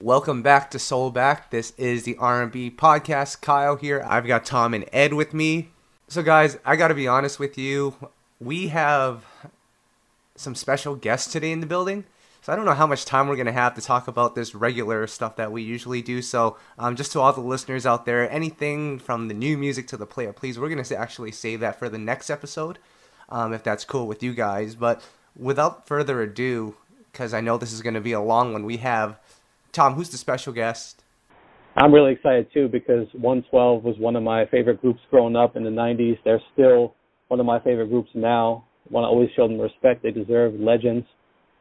Welcome back to SoulBack. This is the R&B podcast. Kyle here. I've got Tom and Ed with me. So guys, I gotta be honest with you. We have some special guests today in the building. So I don't know how much time we're going to have to talk about this regular stuff that we usually do. So just to all the listeners out there, anything from the new music to the player, please, we're going to actually save that for the next episode, if that's cool with you guys. But without further ado, because I know this is going to be a long one, we have Tom, who's the special guest? I'm really excited, too, because 112 was one of my favorite groups growing up in the 90s. They're still one of my favorite groups now. I want to always show them respect they deserve, legends.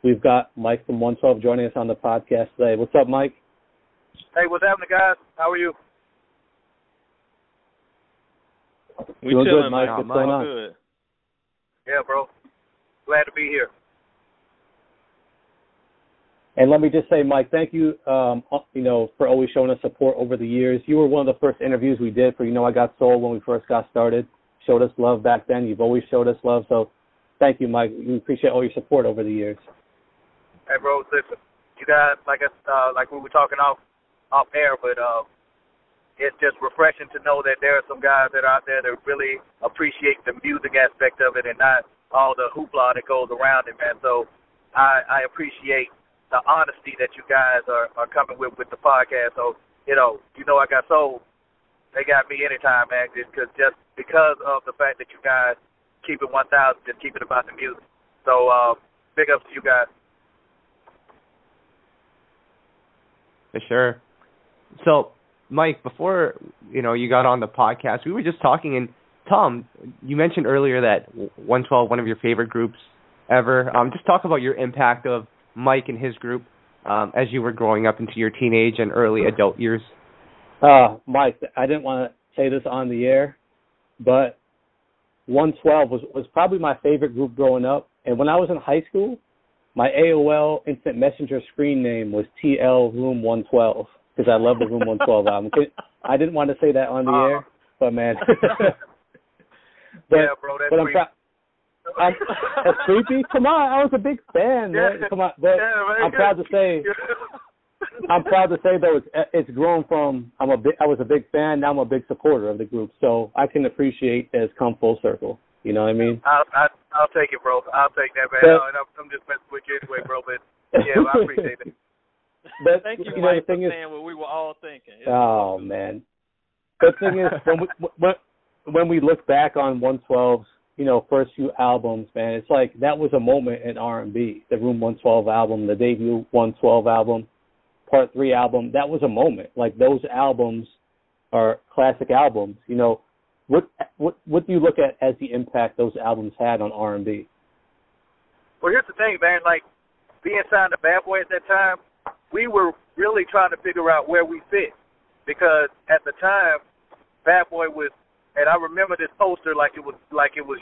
We've got Mike from 112 joining us on the podcast today. What's up, Mike? Hey, what's happening, guys? How are you? We doing good, Mike. What's going on? Good. Yeah, bro. Glad to be here. And let me just say, Mike, thank you, for always showing us support over the years. You were one of the first interviews we did for I Got Soul when we first got started. Showed us love back then. You've always showed us love. So thank you, Mike. We appreciate all your support over the years. Hey, bro, listen, you guys, like we were talking off air, but it's just refreshing to know that there are some guys that are out there that really appreciate the music aspect of it and not all the hoopla that goes around it, man. So I appreciate the honesty that you guys are coming with the podcast. So, I Got Soul, they got me anytime, man, just because of the fact that you guys keep it 1,000, just keep it about the music. So, big ups to you guys. For sure. So, Mike, before, you got on the podcast, we were just talking, and Tom, you mentioned earlier that 112, one of your favorite groups ever. Just talk about your impact of Mike and his group as you were growing up into your teenage and early adult years. Mike, I didn't want to say this on the air, but 112 was probably my favorite group growing up. And when I was in high school, my AOL Instant Messenger screen name was TL Room 112 because I love the Room 112 album. I didn't want to say that on the air, but man. Yeah, bro, that's creepy. That's creepy? Come on, I was a big fan, man. Come on, but I'm proud to say though it's grown from I was a big fan, now I'm a big supporter of the group, so I can appreciate that it's come full circle. You know what I mean? I'll take it, bro. I'll take that, man. I'm just messing with you anyway, bro. But yeah, I appreciate it. But thank you, Mike, for saying what we were all thinking. Man. The thing is, when we look back on 112's first few albums, man, it's like that was a moment in R&B. The Room 112 album, the debut 112 album, Part 3 album, that was a moment. Like those albums are classic albums. What do you look at as the impact those albums had on R&B? Well, here's the thing, man. Like being signed to Bad Boy at that time, we were really trying to figure out where we fit because at the time, Bad Boy was. And I remember this poster like it was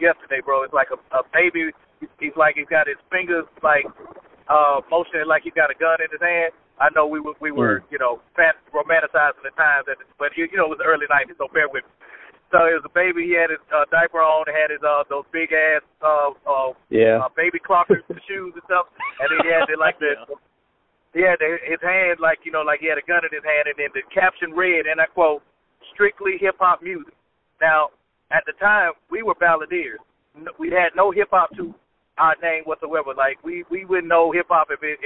yesterday, bro. It's like a baby. He's got his fingers motioning like he got a gun in his hand. I know we were romanticizing the times, but it was the early '90s, so bear with me. So it was a baby. He had his diaper on. Had his those big ass baby clockers, the shoes and stuff. And then he had his hand like he had a gun in his hand. And then the caption read, and I quote, "Strictly hip hop music." Now, at the time, we were balladeers. We had no hip-hop to our name whatsoever. Like, we wouldn't know hip-hop if it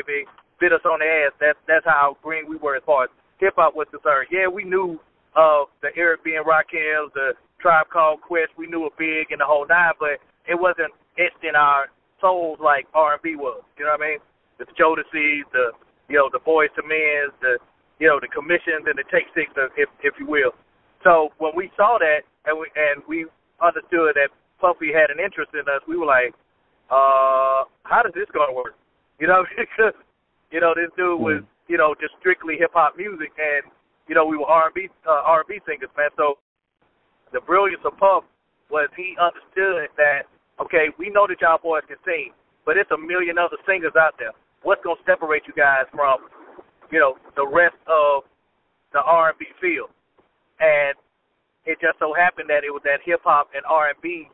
bit us on the ass. That's how green we were as far as hip-hop was concerned. Yeah, we knew of the Eric B. and Rakim, the Tribe Called Quest. We knew of Big and the whole nine, but it wasn't etched in our souls like R&B was. You know what I mean? The Jodeci, the Boyz II Men, the Commissions and the Take Six, if you will. So when we saw that and we understood that Puffy had an interest in us, we were like, how does this going to work? Because, this dude was, just strictly hip-hop music and, we were R&B singers, man. So the brilliance of Puff was he understood that, okay, we know that y'all boys can sing, but it's a million other singers out there. What's going to separate you guys from, the rest of the R&B field? And it just so happened that it was that hip-hop and R&B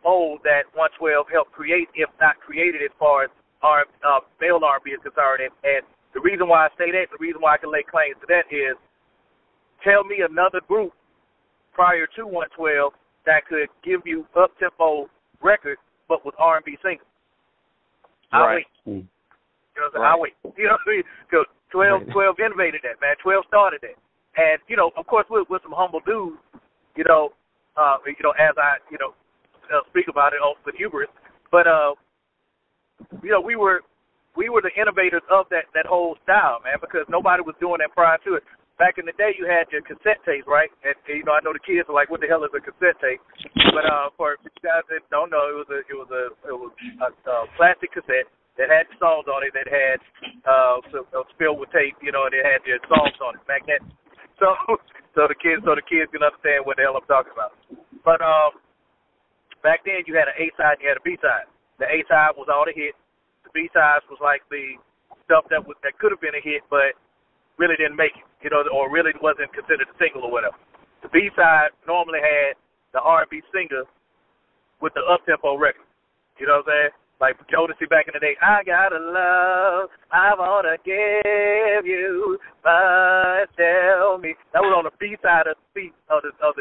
mold that 112 helped create, if not created as far as male R&B is concerned. And the reason why I say that, the reason why I can lay claims to that is, tell me another group prior to 112 that could give you up-tempo records but with R&B singles. Right. You know what I'm saying? I'll wait. You know what I mean? Because 12 innovated that, man. 12 started that. And, you know, of course, we're some humble dudes, as I, speak about it with hubris. But, we were the innovators of that whole style, man, because nobody was doing that prior to it. Back in the day, you had your cassette tapes, right? And I know the kids are like, "What the hell is a cassette tape?" But for you guys that don't know, it was a plastic cassette that had songs on it that had filled with tape, and it had your songs on it, magnetic. So the kids can understand what the hell I'm talking about. But back then, you had an A side, and you had a B side. The A side was all the hits. The B side was like the stuff that could have been a hit, but really didn't make it, or really wasn't considered a single or whatever. The B-side normally had the R&B singer with the up-tempo record. You know what I'm saying? Like Jodeci back in the day, I got a love I want to give you, but tell me. That was on the B-side of the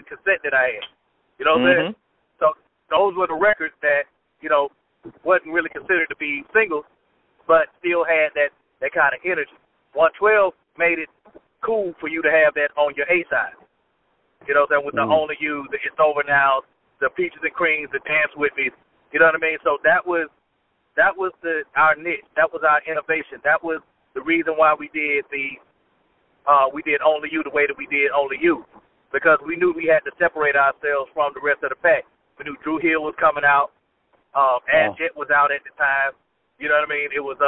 cassette that I had. You know what I'm saying? So those were the records that, wasn't really considered to be singles, but still had that kind of energy. 112 made it cool for you to have that on your A side. You know what I'm saying? With the Only You, the It's Over Now, the Peaches and Creams, the Dance With Me. You know what I mean? So that was our niche. That was our innovation. That was the reason why we did Only You the way that we did Only You. Because we knew we had to separate ourselves from the rest of the pack. We knew Drew Hill was coming out. Jet was out at the time. You know what I mean? It was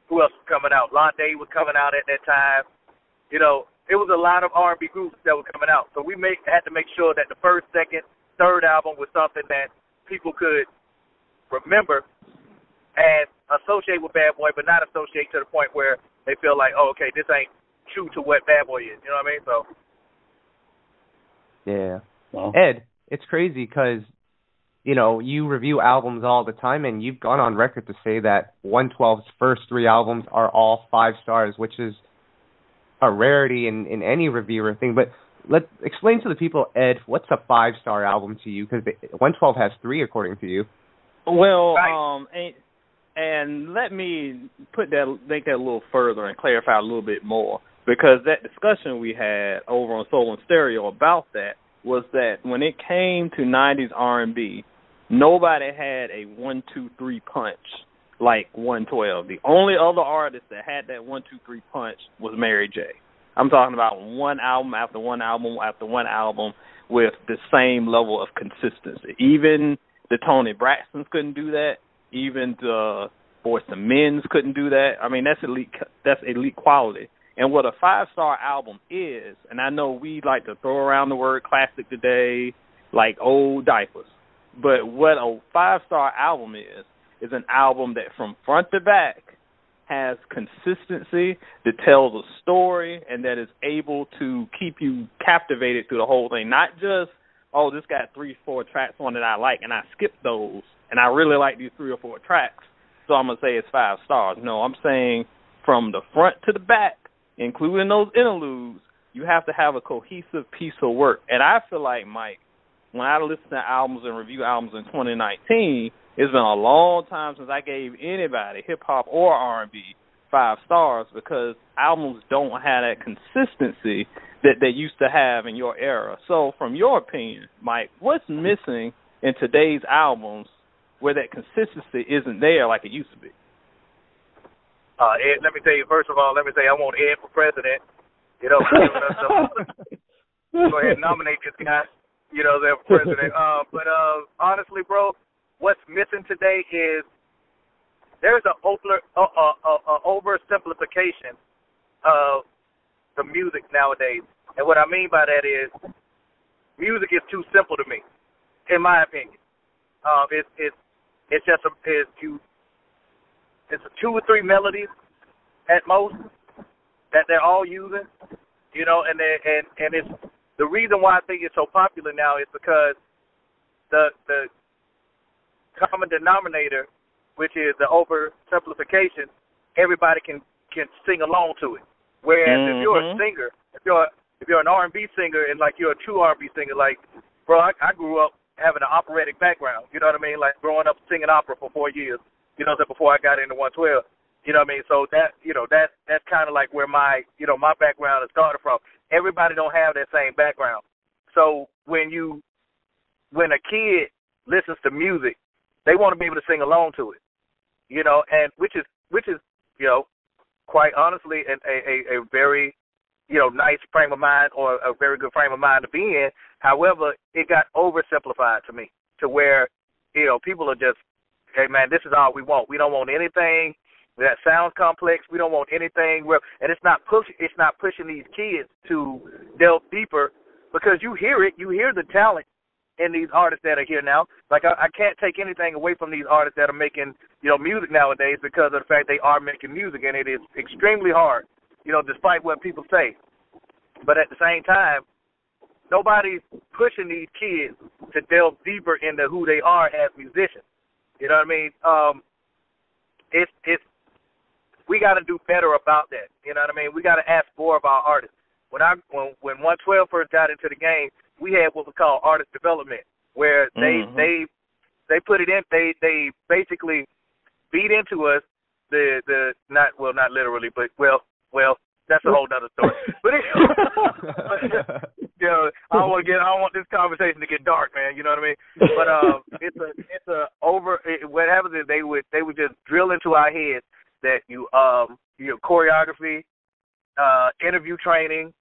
who else was coming out? Londae was coming out at that time. It was a lot of R&B groups that were coming out. So we had to make sure that the first, second, third album was something that people could remember and associate with Bad Boy, but not associate to the point where they feel like, oh, okay, this ain't true to what Bad Boy is. You know what I mean? So. Yeah. Well, Ed, it's crazy because, you review albums all the time, and you've gone on record to say that 112's first 3 albums are all 5 stars, which is a rarity in any reviewer thing. But let's explain to the people, Ed, what's a 5-star album to you? Because 112 has 3, according to you. Well, and let me make that a little further and clarify a little bit more, because that discussion we had over on Soul and Stereo about that was that when it came to 90s R&B, nobody had a 1, 2, 3 punch like 112. The only other artist that had that 1, 2, 3 punch was Mary J. I'm talking about one album after one album after one album with the same level of consistency. Even the Tony Braxtons couldn't do that. Even the Boyz II Men couldn't do that. I mean, that's elite quality. And what a 5-star album is, and I know we like to throw around the word classic today like old diapers, but what a 5-star album is an album that from front to back has consistency, that tells a story, and that is able to keep you captivated through the whole thing. Not just, oh, this got 3-4 tracks on that I like, and I skipped those, and I really like these 3 or 4 tracks, so I'm going to say it's 5 stars. No, I'm saying from the front to the back, including those interludes, you have to have a cohesive piece of work. And I feel like, Mike, when I listen to albums and review albums in 2019, it's been a long time since I gave anybody, hip-hop or R&B, 5 stars, because albums don't have that consistency that they used to have in your era. So from your opinion, Mike, what's missing in today's albums where that consistency isn't there like it used to be? Ed, let me tell you, first of all, I want Ed for president. Go ahead and nominate this guy, for president. But honestly, bro, what's missing today is there's an oversimplification of the music nowadays. And what I mean by that is music is too simple to me, in my opinion. It's 2 or 3 melodies at most that they're all using, and it's the reason why I think it's so popular now is because the common denominator, which is the oversimplification, everybody can can sing along to it. Whereas if you're a singer, if you're an R&B singer and like you're a true R&B singer, like bro, I grew up having an operatic background. You know what I mean? Like growing up singing opera for 4 years. You know, before I got into 112. You know what I mean? So that that's kind of like where my my background has started from. Everybody don't have that same background. So when a kid listens to music, they want to be able to sing along to it. You know, and which is quite honestly a very nice frame of mind, or a very good frame of mind to be in. However, it got oversimplified to me, to where people are just, hey man, this is all we want. We don't want anything that sounds complex. We don't want anything real, and it's not pushing these kids to delve deeper, because you hear the talent in these artists that are here now. Like I can't take anything away from these artists that are making music nowadays, because of the fact they are making music, and it is extremely hard, despite what people say. But at the same time, nobody's pushing these kids to delve deeper into who they are as musicians. You know what I mean? It's we got to do better about that. You know what I mean? We got to ask more of our artists. When 112 first got into the game, we had what we call artist development, where they put it in. They basically beat into us the not literally, but well that's a whole nother story. But I don't want this conversation to get dark, man. You know what I mean? But what happens is they would just drill into our heads that choreography, interview training.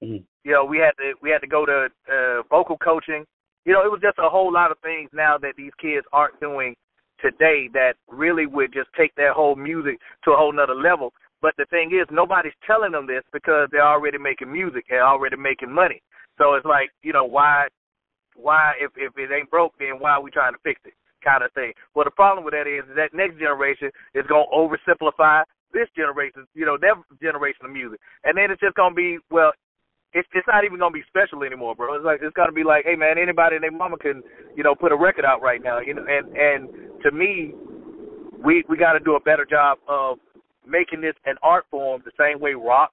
We had to go to vocal coaching. It was just a whole lot of things now that these kids aren't doing today that really would just take their whole music to a whole nother level. But the thing is, nobody's telling them this, because they're already making music, they're already making money. So it's like, why if it ain't broke, then why are we trying to fix it, kind of thing. Well, the problem with that is that next generation is going to oversimplify this generation, their generation of music. And then it's just going to be, well, it's not even going to be special anymore, bro. It's going to be like, hey, man, anybody and their mama can, put a record out right now. And to me, we got to do a better job of making this an art form, the same way rock,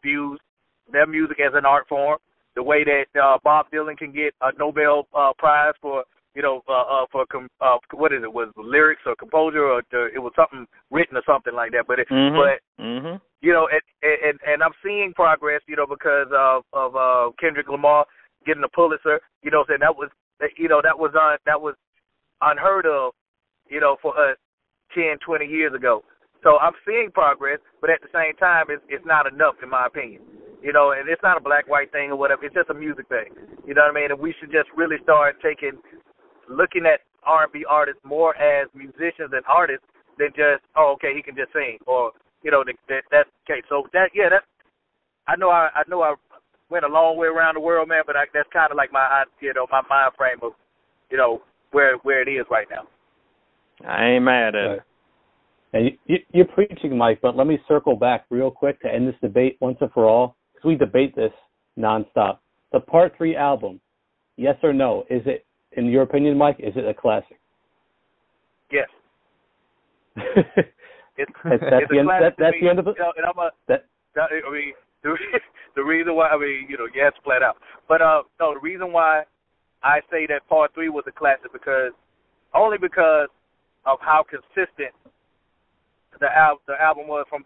views their music as an art form, the way that Bob Dylan can get a Nobel Prize for, what is it, was it lyrics or composure, or it was something written or something like that. But and I'm seeing progress, because of Kendrick Lamar getting a Pulitzer. Saying that was unheard of, for us 10, 20 years ago. So I'm seeing progress, but at the same time, it's not enough, in my opinion. And it's not a black-white thing or whatever. It's just a music thing. You know what I mean? And we should just really start looking at R&B artists more as musicians and artists than just, oh, okay, he can just sing, or that's okay. So I know I went a long way around the world, man, but that's kind of like my my mind frame of where it is right now. I ain't mad at it. And you're preaching, Mike, but let me circle back real quick to end this debate once and for all, because we debate this nonstop. The Part 3 album, yes or no, is it, in your opinion, Mike, is it a classic? Yes. That's the end of it? The reason why, yes, flat out. But, no, the reason why I say that Part 3 was a classic, because of how consistent the album was from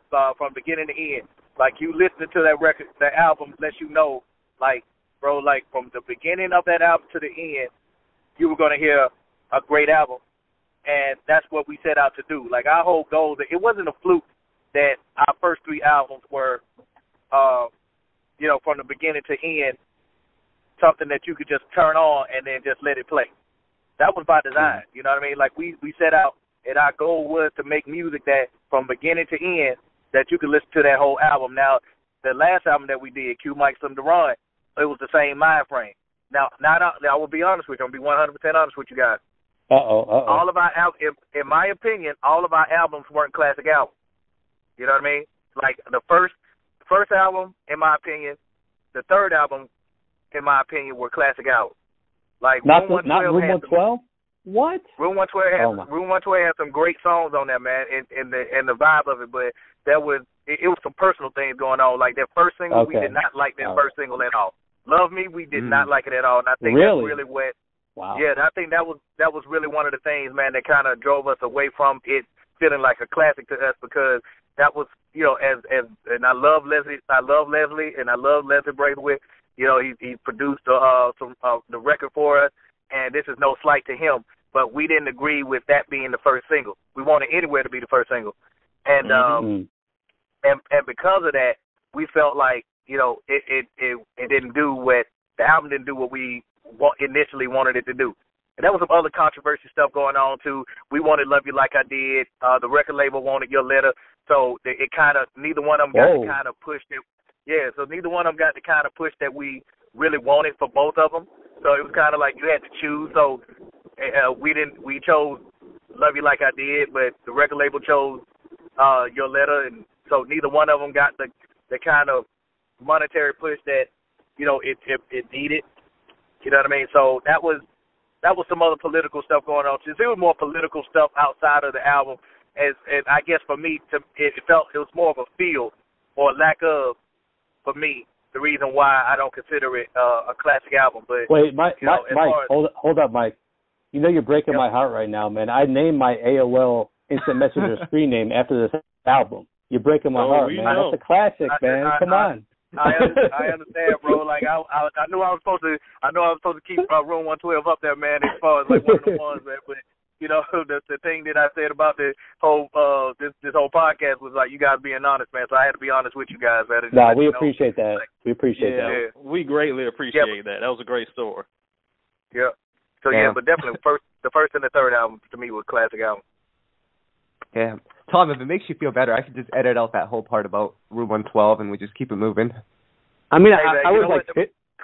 beginning to end. Like, you listening to that record, the album lets you know, like, bro, like, from the beginning of that album to the end, you were going to hear a great album. And that's what we set out to do. Like, our whole goal, it wasn't a fluke that our first 3 albums were, from the beginning to end, something that you could just turn on and then just let it play. That was by design. You know what I mean? Like, we set out, and our goal was to make music that from beginning to end, that you could listen to that whole album. Now, the last album that we did, Q Mike Some to Run, it was the same mind frame. Now I will be honest with you. I'm going to be 100% honest with you guys. All of our in my opinion, all of our albums weren't classic albums. You know what I mean? Like, the first album, in my opinion, the third album, in my opinion, were classic albums. Like, not Room 112? What? Room 112 has some great songs on there, man, and the vibe of it. But it was some personal things going on. Like that first single, we did not like that first single at all. Love Me, we did not like it at all. And I think that's really what. Wow. Yeah, I think that was really one of the things, man, that kind of drove us away from it feeling like a classic to us, because that was, you know, as and I love Leslie, and I love Leslie Braithwaite. You know, he produced the record for us, and this is no slight to him, but we didn't agree with that being the first single. We wanted Anywhere to be the first single, and and because of that, we felt like, you know, it didn't do what the album didn't do what we initially wanted it to do. And there was some other controversy stuff going on too. We wanted Love You Like I Did. The record label wanted Your Letter. So it kind of, neither one of them got to kind of push it. Yeah, so neither one of them got the kind of push that we really wanted for both of them. So it was kind of like you had to choose. So we chose Love You Like I Did, but the record label chose Your Letter, and so neither one of them got the kind of monetary push that, you know, it needed. You know what I mean? So that was some other political stuff going on. There was more political stuff outside of the album, and I guess for me, it was more of a feel or lack of, for me, the reason why I don't consider it a classic album. But wait, Mike, hold up, Mike. You know you're breaking my heart right now, man. I named my AOL Instant Messenger screen name after this album. You're breaking my heart, man. Know. That's a classic, man. Come on. I understand, bro. Like I knew I was supposed to keep Room 112 up there, man. As far as like one of the ones, man. But you know, the thing that I said about the whole this whole podcast was like you guys being honest, man. So I had to be honest with you guys, man. No, we appreciate that. Like, we appreciate that. Yeah. We greatly appreciate that. That was a great story. Yeah. So yeah, but definitely the first and the third album to me was classic album. Yeah. Tom, if it makes you feel better, I could just edit out that whole part about Room 112 and we just keep it moving. I mean, hey, I was like...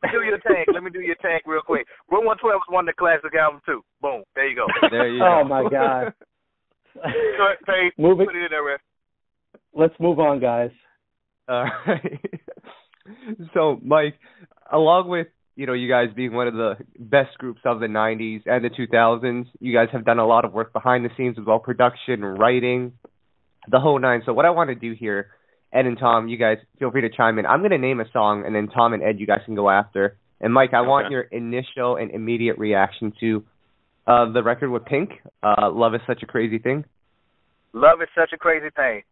Let me do your tag real quick. Room 112 was one of the classic albums, too. Boom. There you go. There you go. Oh, my God. Pay, Moving. Put it in there, man. Let's move on, guys. All right. So, Mike, along with, you know, you guys being one of the best groups of the 90s and the 2000s, you guys have done a lot of work behind the scenes as well, production, writing, the whole nine. So what I want to do here, Ed and Tom, you guys feel free to chime in. I'm going to name a song, and then Tom and Ed, you guys can go after. And Mike, I want your initial and immediate reaction to the record with Pink, Love Is Such a Crazy Thing. Love Is Such a Crazy Thing.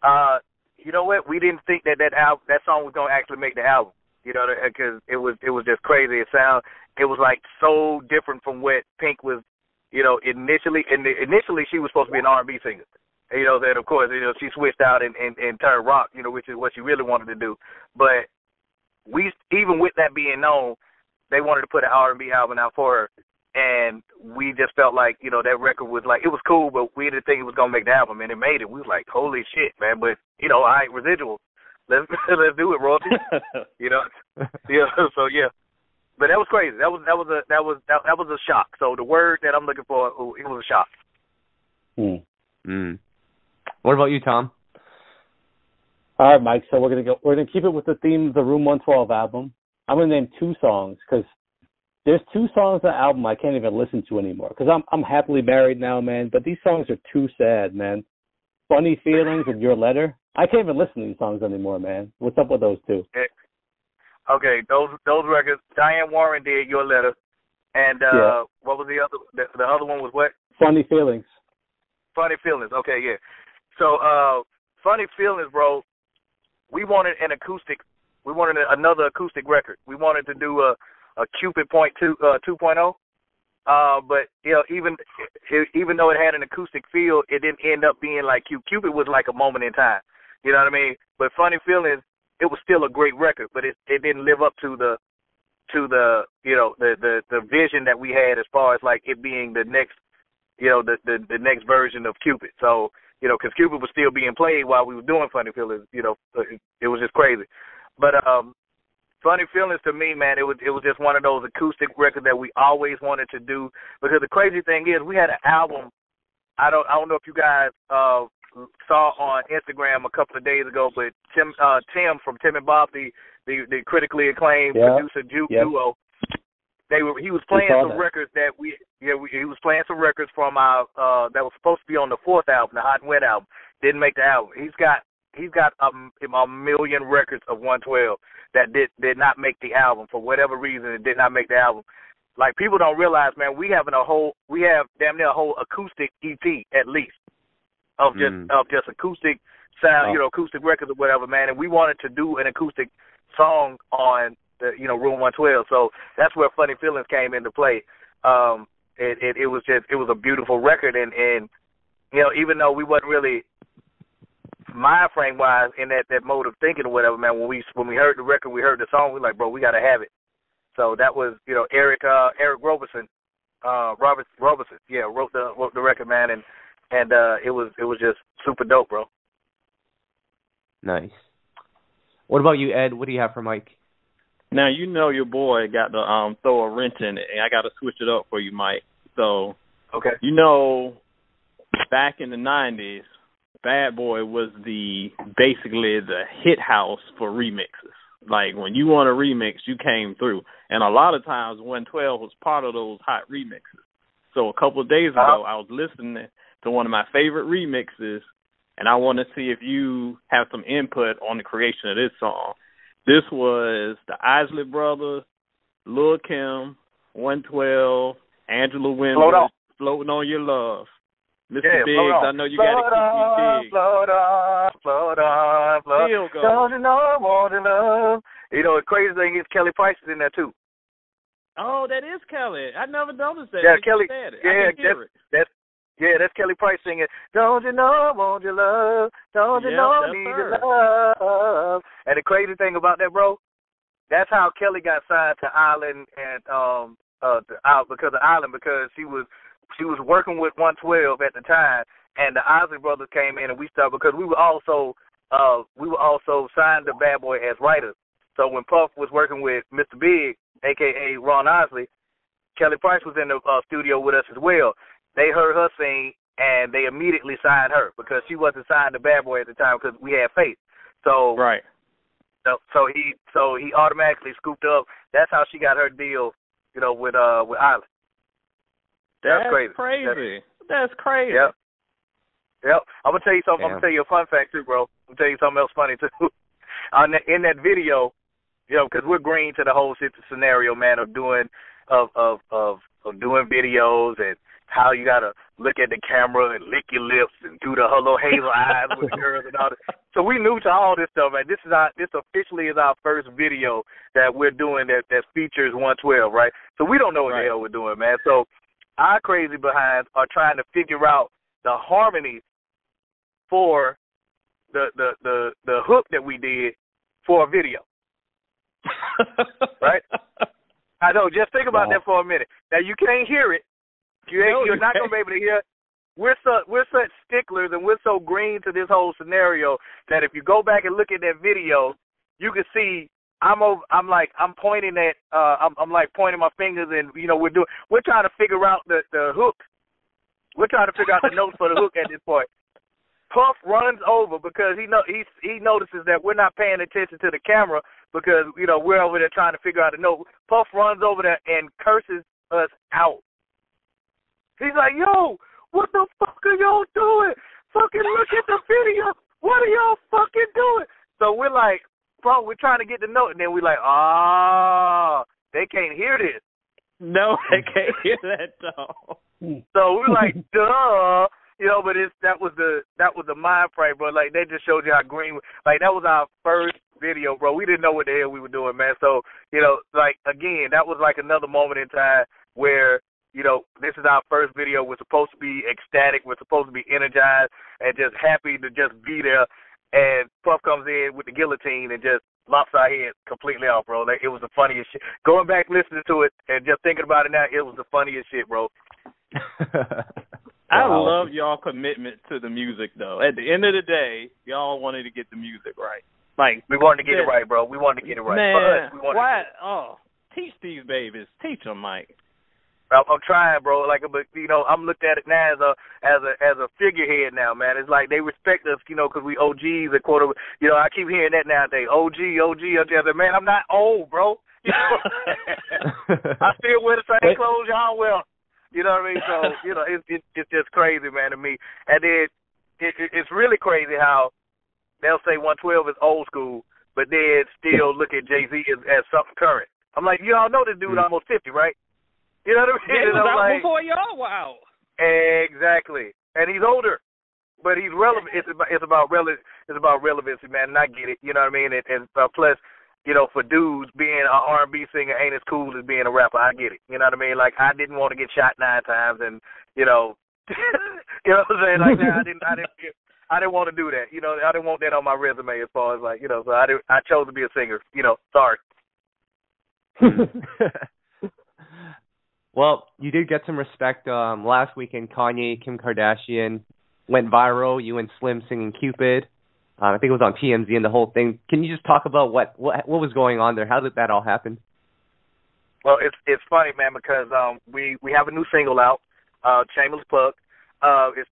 You know what? We didn't think that song was going to actually make the album. You know, because it was just crazy. It was like so different from what Pink was, you know, initially. And initially she was supposed to be an R&B singer. And, you know, that of course, you know, she switched out and turned rock, you know, which is what she really wanted to do. But even with that being known, they wanted to put an R&B album out for her. And we just felt like, you know, that record was like, it was cool, but we didn't think it was going to make the album. And it made it. We was like, holy shit, man. But, you know, all right, residuals. Let's do it, royalty. You know, yeah. So yeah, but that was crazy. That was a shock. So the word that I'm looking for, it was a shock. What about you, Tom? All right, Mike. So we're gonna keep it with the theme of the Room 112 album. I'm gonna name two songs because there's two songs on the album I can't even listen to anymore because I'm happily married now, man. But these songs are too sad, man. Funny Feelings and Your Letter. I can't even listen to these songs anymore, man. What's up with those two? Okay, those records. Diane Warren did Your Letter, and what was the other? The other one was what? Funny Feelings. Funny Feelings. Okay, yeah. So, Funny Feelings, bro. We wanted an acoustic. We wanted another acoustic record. We wanted to do a Cupid 2.0. But you know, even though it had an acoustic feel, it didn't end up being like Cupid was like a moment in time. You know what I mean? But Funny Feelings, it was still a great record, but it didn't live up to the you know the vision that we had as far as like it being the next, you know, the next version of Cupid. So you know, because Cupid was still being played while we were doing Funny Feelings. You know, it was just crazy. But Funny Feelings to me, man, it was just one of those acoustic records that we always wanted to do. Because the crazy thing is, we had an album. I don't know if you guys saw on Instagram a couple of days ago, but Tim from Tim and Bob, the critically acclaimed producer duo, He was playing some records he was playing some records from our that was supposed to be on the 4th album, the Hot and Wet album. Didn't make the album. He's got a million records of 112 that did not make the album for whatever reason. It did not make the album. Like, people don't realize, man, we have damn near a whole acoustic EP at least of just acoustic sound, acoustic records or whatever, man. And we wanted to do an acoustic song on the, Room 112. So that's where Funny Feelings came into play. It was a beautiful record, and even though we wasn't really mind frame wise in that mode of thinking or whatever, man, when we heard the record, we heard the song, we like, bro, we gotta have it. So that was, Eric Roberson, Robertson, wrote the record, man, and it was just super dope, bro. Nice. What about you, Ed? What do you have for Mike? Now, your boy got to throw a wrench in it, and I got to switch it up for you, Mike. So, okay. Back in the 90s, Bad Boy was basically the hit house for remixes. Like, when you want a remix, you came through. And a lot of times, 112 was part of those hot remixes. So a couple of days ago, I was listening to one of my favorite remixes, and I want to see if you have some input on the creation of this song. This was the Isley Brothers, Lil' Kim, 112, Angela Winter, Floating on Your Love. Mr. Biggs, I know you got to keep me big. Float on, float on, float on. Don't you know I want to love? The crazy thing is Kelly Price is in there, too. Oh, that is Kelly. I never noticed that. Yeah, Kelly. Yeah, that's Kelly Price singing, don't you know I want your love? Don't you know I need your love? And the crazy thing about that, bro, that's how Kelly got signed to Island and because she was working with 112 at the time, and the Isley Brothers came in and we started because we were also signed to Bad Boy as writers. So when Puff was working with Mr. Big, aka Ron Isley, Kelly Price was in the studio with us as well. They heard her sing, and they immediately signed her because she wasn't signed to Bad Boy at the time because we had Faith. So right. So he automatically scooped up. That's how she got her deal, with Island. That's crazy. That's crazy. Yep. I'm gonna tell you something. I'm gonna tell you a fun fact too, bro. I'm gonna tell you something else funny too. In that video, because we're green to the whole scenario, man, of doing videos and how you gotta look at the camera and lick your lips and do the little hazel eyes with girls and all that. So we new to all this stuff, man. This officially is our first video that we're doing that features 112, right? So we don't know what the hell we're doing, man. So our crazy behinds are trying to figure out the harmonies for the hook that we did for a video. Right? I know, just think about that for a minute. Now you can't hear it. You're not gonna be able to hear it. We're such sticklers and we're so green to this whole scenario that if you go back and look at that video, you can see I'm pointing at I'm like pointing my fingers and we're trying to figure out the hook. We're trying to figure out the notes for the hook at this point. Puff runs over because he notices that we're not paying attention to the camera because we're over there trying to figure out the note. Puff runs over there and curses us out. He's like, yo, what the fuck are y'all doing? Fucking look at the video. What are y'all fucking doing? So we're like, bro, we're trying to get the note, and then we're like, they can't hear this. No, they can't hear that though. So we're like, duh. But that was the mind frame, bro. Like, they just showed you how green. Like, that was our first video, bro. We didn't know what the hell we were doing, man. So, like, again, that was like another moment in time where, this is our first video. We're supposed to be ecstatic. We're supposed to be energized and just happy to just be there. And Puff comes in with the guillotine and just lops our head completely off, bro. Like, it was the funniest shit. Going back listening to it and just thinking about it now, it was the funniest shit, bro. I love y'all commitment to the music, though. At the end of the day, y'all wanted to get the music right. Like, we wanted to get it right, bro. We wanted to get it right. Man, why? Teach these babies. Teach them, Mike. I'm trying, bro. Like, I'm looked at it now as a figurehead now, man. It's like they respect us, because we OGs. I keep hearing that nowadays. OG. I said, man, I'm not old, bro. You know what I'm saying? I still wear the same clothes y'all wear. You know what I mean? So, you know, it's just crazy, man, to me. And then it's really crazy how they'll say 112 is old school, but then still look at Jay-Z as something current. I'm like, you all know this dude almost 50, right? You know what I mean? Yeah, he was out like, before y'all were out. Exactly. And he's older, but he's relevant. It's about relevancy, man, and I get it. You know what I mean? And plus, you know, for dudes, being an R&B singer ain't as cool as being a rapper. I get it. You know what I mean? Like, I didn't want to get shot 9 times, and you know, you know what I'm saying? Like, I didn't want to do that. You know, I didn't want that on my resume as far as like, you know. So I chose to be a singer. You know, sorry. Well, you did get some respect last weekend. Kanye, Kim Kardashian went viral. You and Slim singing Cupid. I think it was on TMZ and the whole thing. Can you just talk about what was going on there? How did that all happen? Well, it's funny, man, because we have a new single out, shameless plug.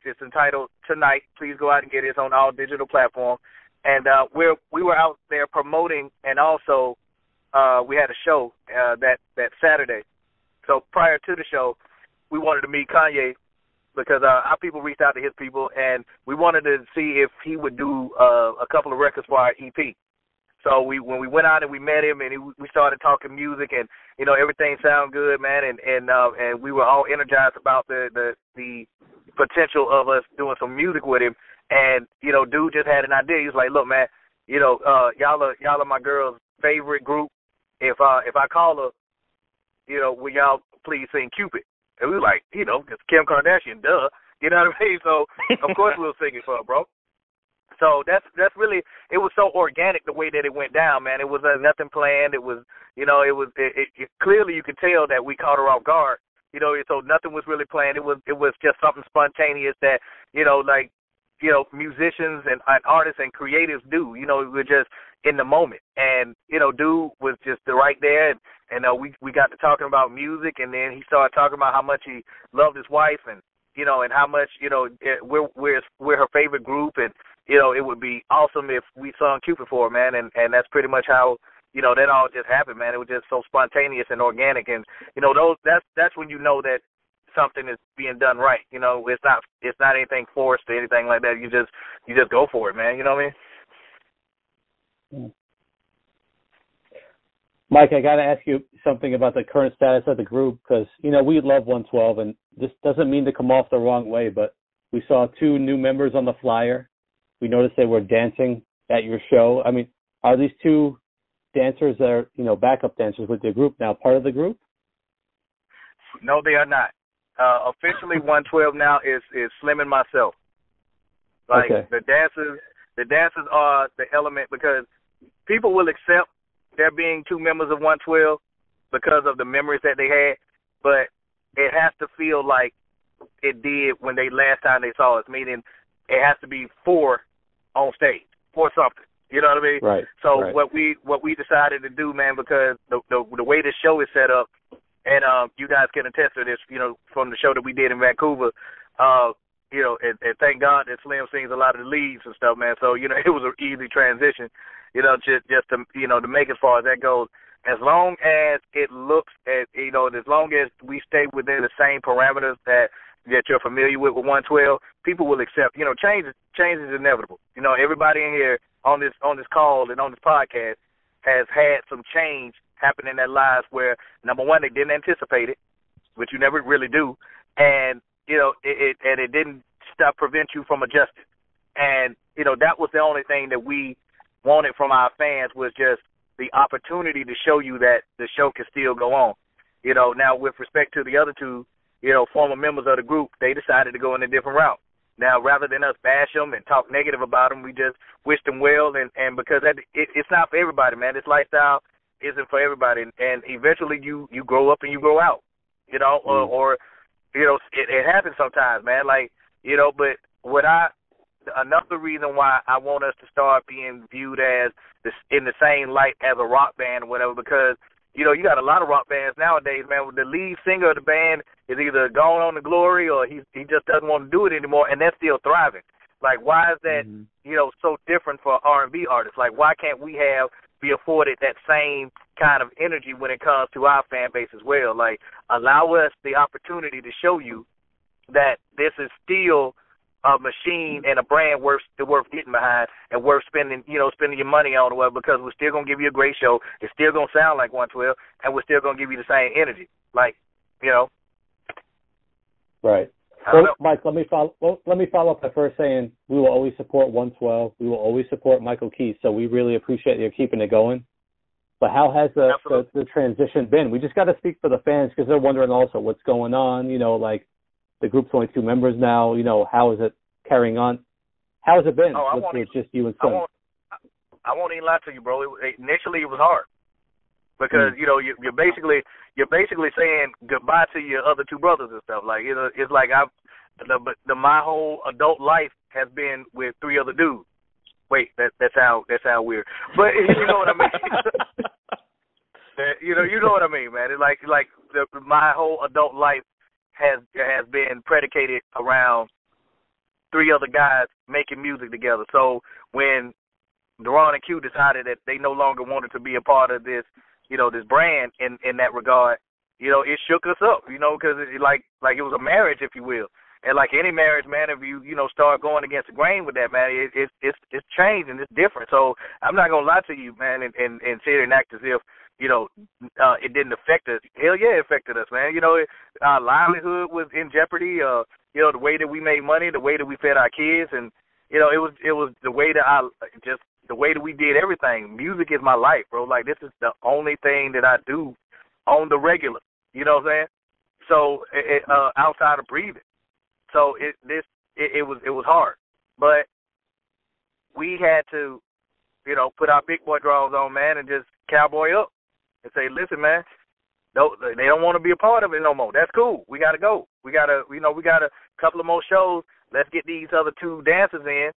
It's entitled Tonight. Please go out and get it. It's on all digital platforms. And we were out there promoting, and also we had a show that Saturday. So prior to the show, we wanted to meet Kanye because our people reached out to his people, and we wanted to see if he would do a couple of records for our EP. So when we went out and we met him, and we started talking music, and you know, everything sounded good, man, and we were all energized about the potential of us doing some music with him. And you know, dude just had an idea. He was like, "Look, man, you know, y'all are my girl's favorite group. If I call her, you know, will y'all please sing Cupid?" And we were like, you know, it's Kim Kardashian, duh. You know what I mean? So, of course we'll sing it for her, bro. So that's really, it was so organic the way that it went down, man. It was nothing planned. It was, you know, it clearly you could tell that we caught her off guard. You know, so nothing was really planned. It was just something spontaneous that, you know, like, you know, musicians and artists and creatives do. You know, we were just in the moment. And, you know, dude was just right there. And we got to talking about music, and then he started talking about how much he loved his wife, and, you know, and how much, you know, we're her favorite group. And, you know, it would be awesome if we sung Cupid for her, man. And that's pretty much how, you know, that all just happened, man. It was just so spontaneous and organic. And, you know, that's when you know that something is being done right. You know, it's not anything forced or anything like that. You just go for it, man. You know what I mean? Mike, I got to ask you something about the current status of the group, because, you know, we love 112, and this doesn't mean to come off the wrong way, but we saw 2 new members on the flyer. We noticed they were dancing at your show. I mean, are these 2 dancers that are, you know, backup dancers with your group now part of the group? No, they are not. Officially, 112 now is Slim and myself. Like, okay. The dancers are the element, because people will accept there being 2 members of 112 because of the memories that they had, but it has to feel like it did when they last time they saw us, meaning it has to be 4 on stage for something. You know what I mean? Right. So right. What we decided to do, man, because the way this show is set up, and you guys can attest to this, you know, from the show that we did in Vancouver, you know, and thank God that Slim sings a lot of the leads and stuff, man. So, you know, it was an easy transition, you know, just to, you know, to make as far as that goes. As long as it looks at, you know, as long as we stay within the same parameters that you're familiar with 112, people will accept. You know, change is inevitable. You know, everybody in here on this call and on this podcast has had some change happen in their lives where, number one, they didn't anticipate it, which you never really do, and you know, it didn't prevent you from adjusting. And you know, that was the only thing that we wanted from our fans, was just the opportunity to show you that the show can still go on. You know, now with respect to the other 2, you know, former members of the group, they decided to go in a different route. Now, rather than us bash them and talk negative about them, we just wish them well, and because it's not for everybody, man. This lifestyle isn't for everybody, and eventually you grow up and you grow out, you know, or you know, it happens sometimes, man. Like, you know, but another reason why I want us to start being viewed as in the same light as a rock band or whatever, because, you know, you got a lot of rock bands nowadays, man, where the lead singer of the band is either gone on to glory or he just doesn't want to do it anymore, and they're still thriving. Like, why is that, you know, so different for R&B artists? Like, why can't we have be afforded that same kind of energy when it comes to our fan base as well. Like, allow us the opportunity to show you that this is still a machine and a brand worth getting behind and worth spending your money on, or whatever, because we're still gonna give you a great show. It's still gonna sound like 112, and we're still gonna give you the same energy. Like, Right. Well, Mike, let me follow up by first saying we will always support 112. We will always support Michael Keys. So we really appreciate you keeping it going. But how has the transition been? We just got to speak for the fans because they're wondering also what's going on. Like the group's only 2 members now. How is it carrying on? How has it been with just you and Son? I won't even lie to you, bro. Initially, it was hard because you're basically saying goodbye to your other 2 brothers and stuff. Like it's like my whole adult life has been with 3 other dudes. Wait, that sound weird, but you know what I mean. you know what I mean, man. It's like my whole adult life has been predicated around 3 other guys making music together. So when Deron and Q decided that they no longer wanted to be a part of this, this brand in that regard, it shook us up, because it like it was a marriage, if you will. And like any marriage, man, if you start going against the grain with that, man, it's changed and it's different. So I'm not gonna lie to you, man, and sit here and act as if it didn't affect us. Hell yeah, it affected us, man. Our livelihood was in jeopardy. The way that we made money, the way that we fed our kids, and it was the way that the way that we did everything. Music is my life, bro. Like, this is the only thing that I do on the regular. You know what I'm saying? So outside of breathing. So it was hard, but we had to, put our big boy drawers on, man, and just cowboy up and say, listen, man, they don't want to be a part of it no more. That's cool. We got to go. We got a couple of more shows. Let's get these other 2 dancers in,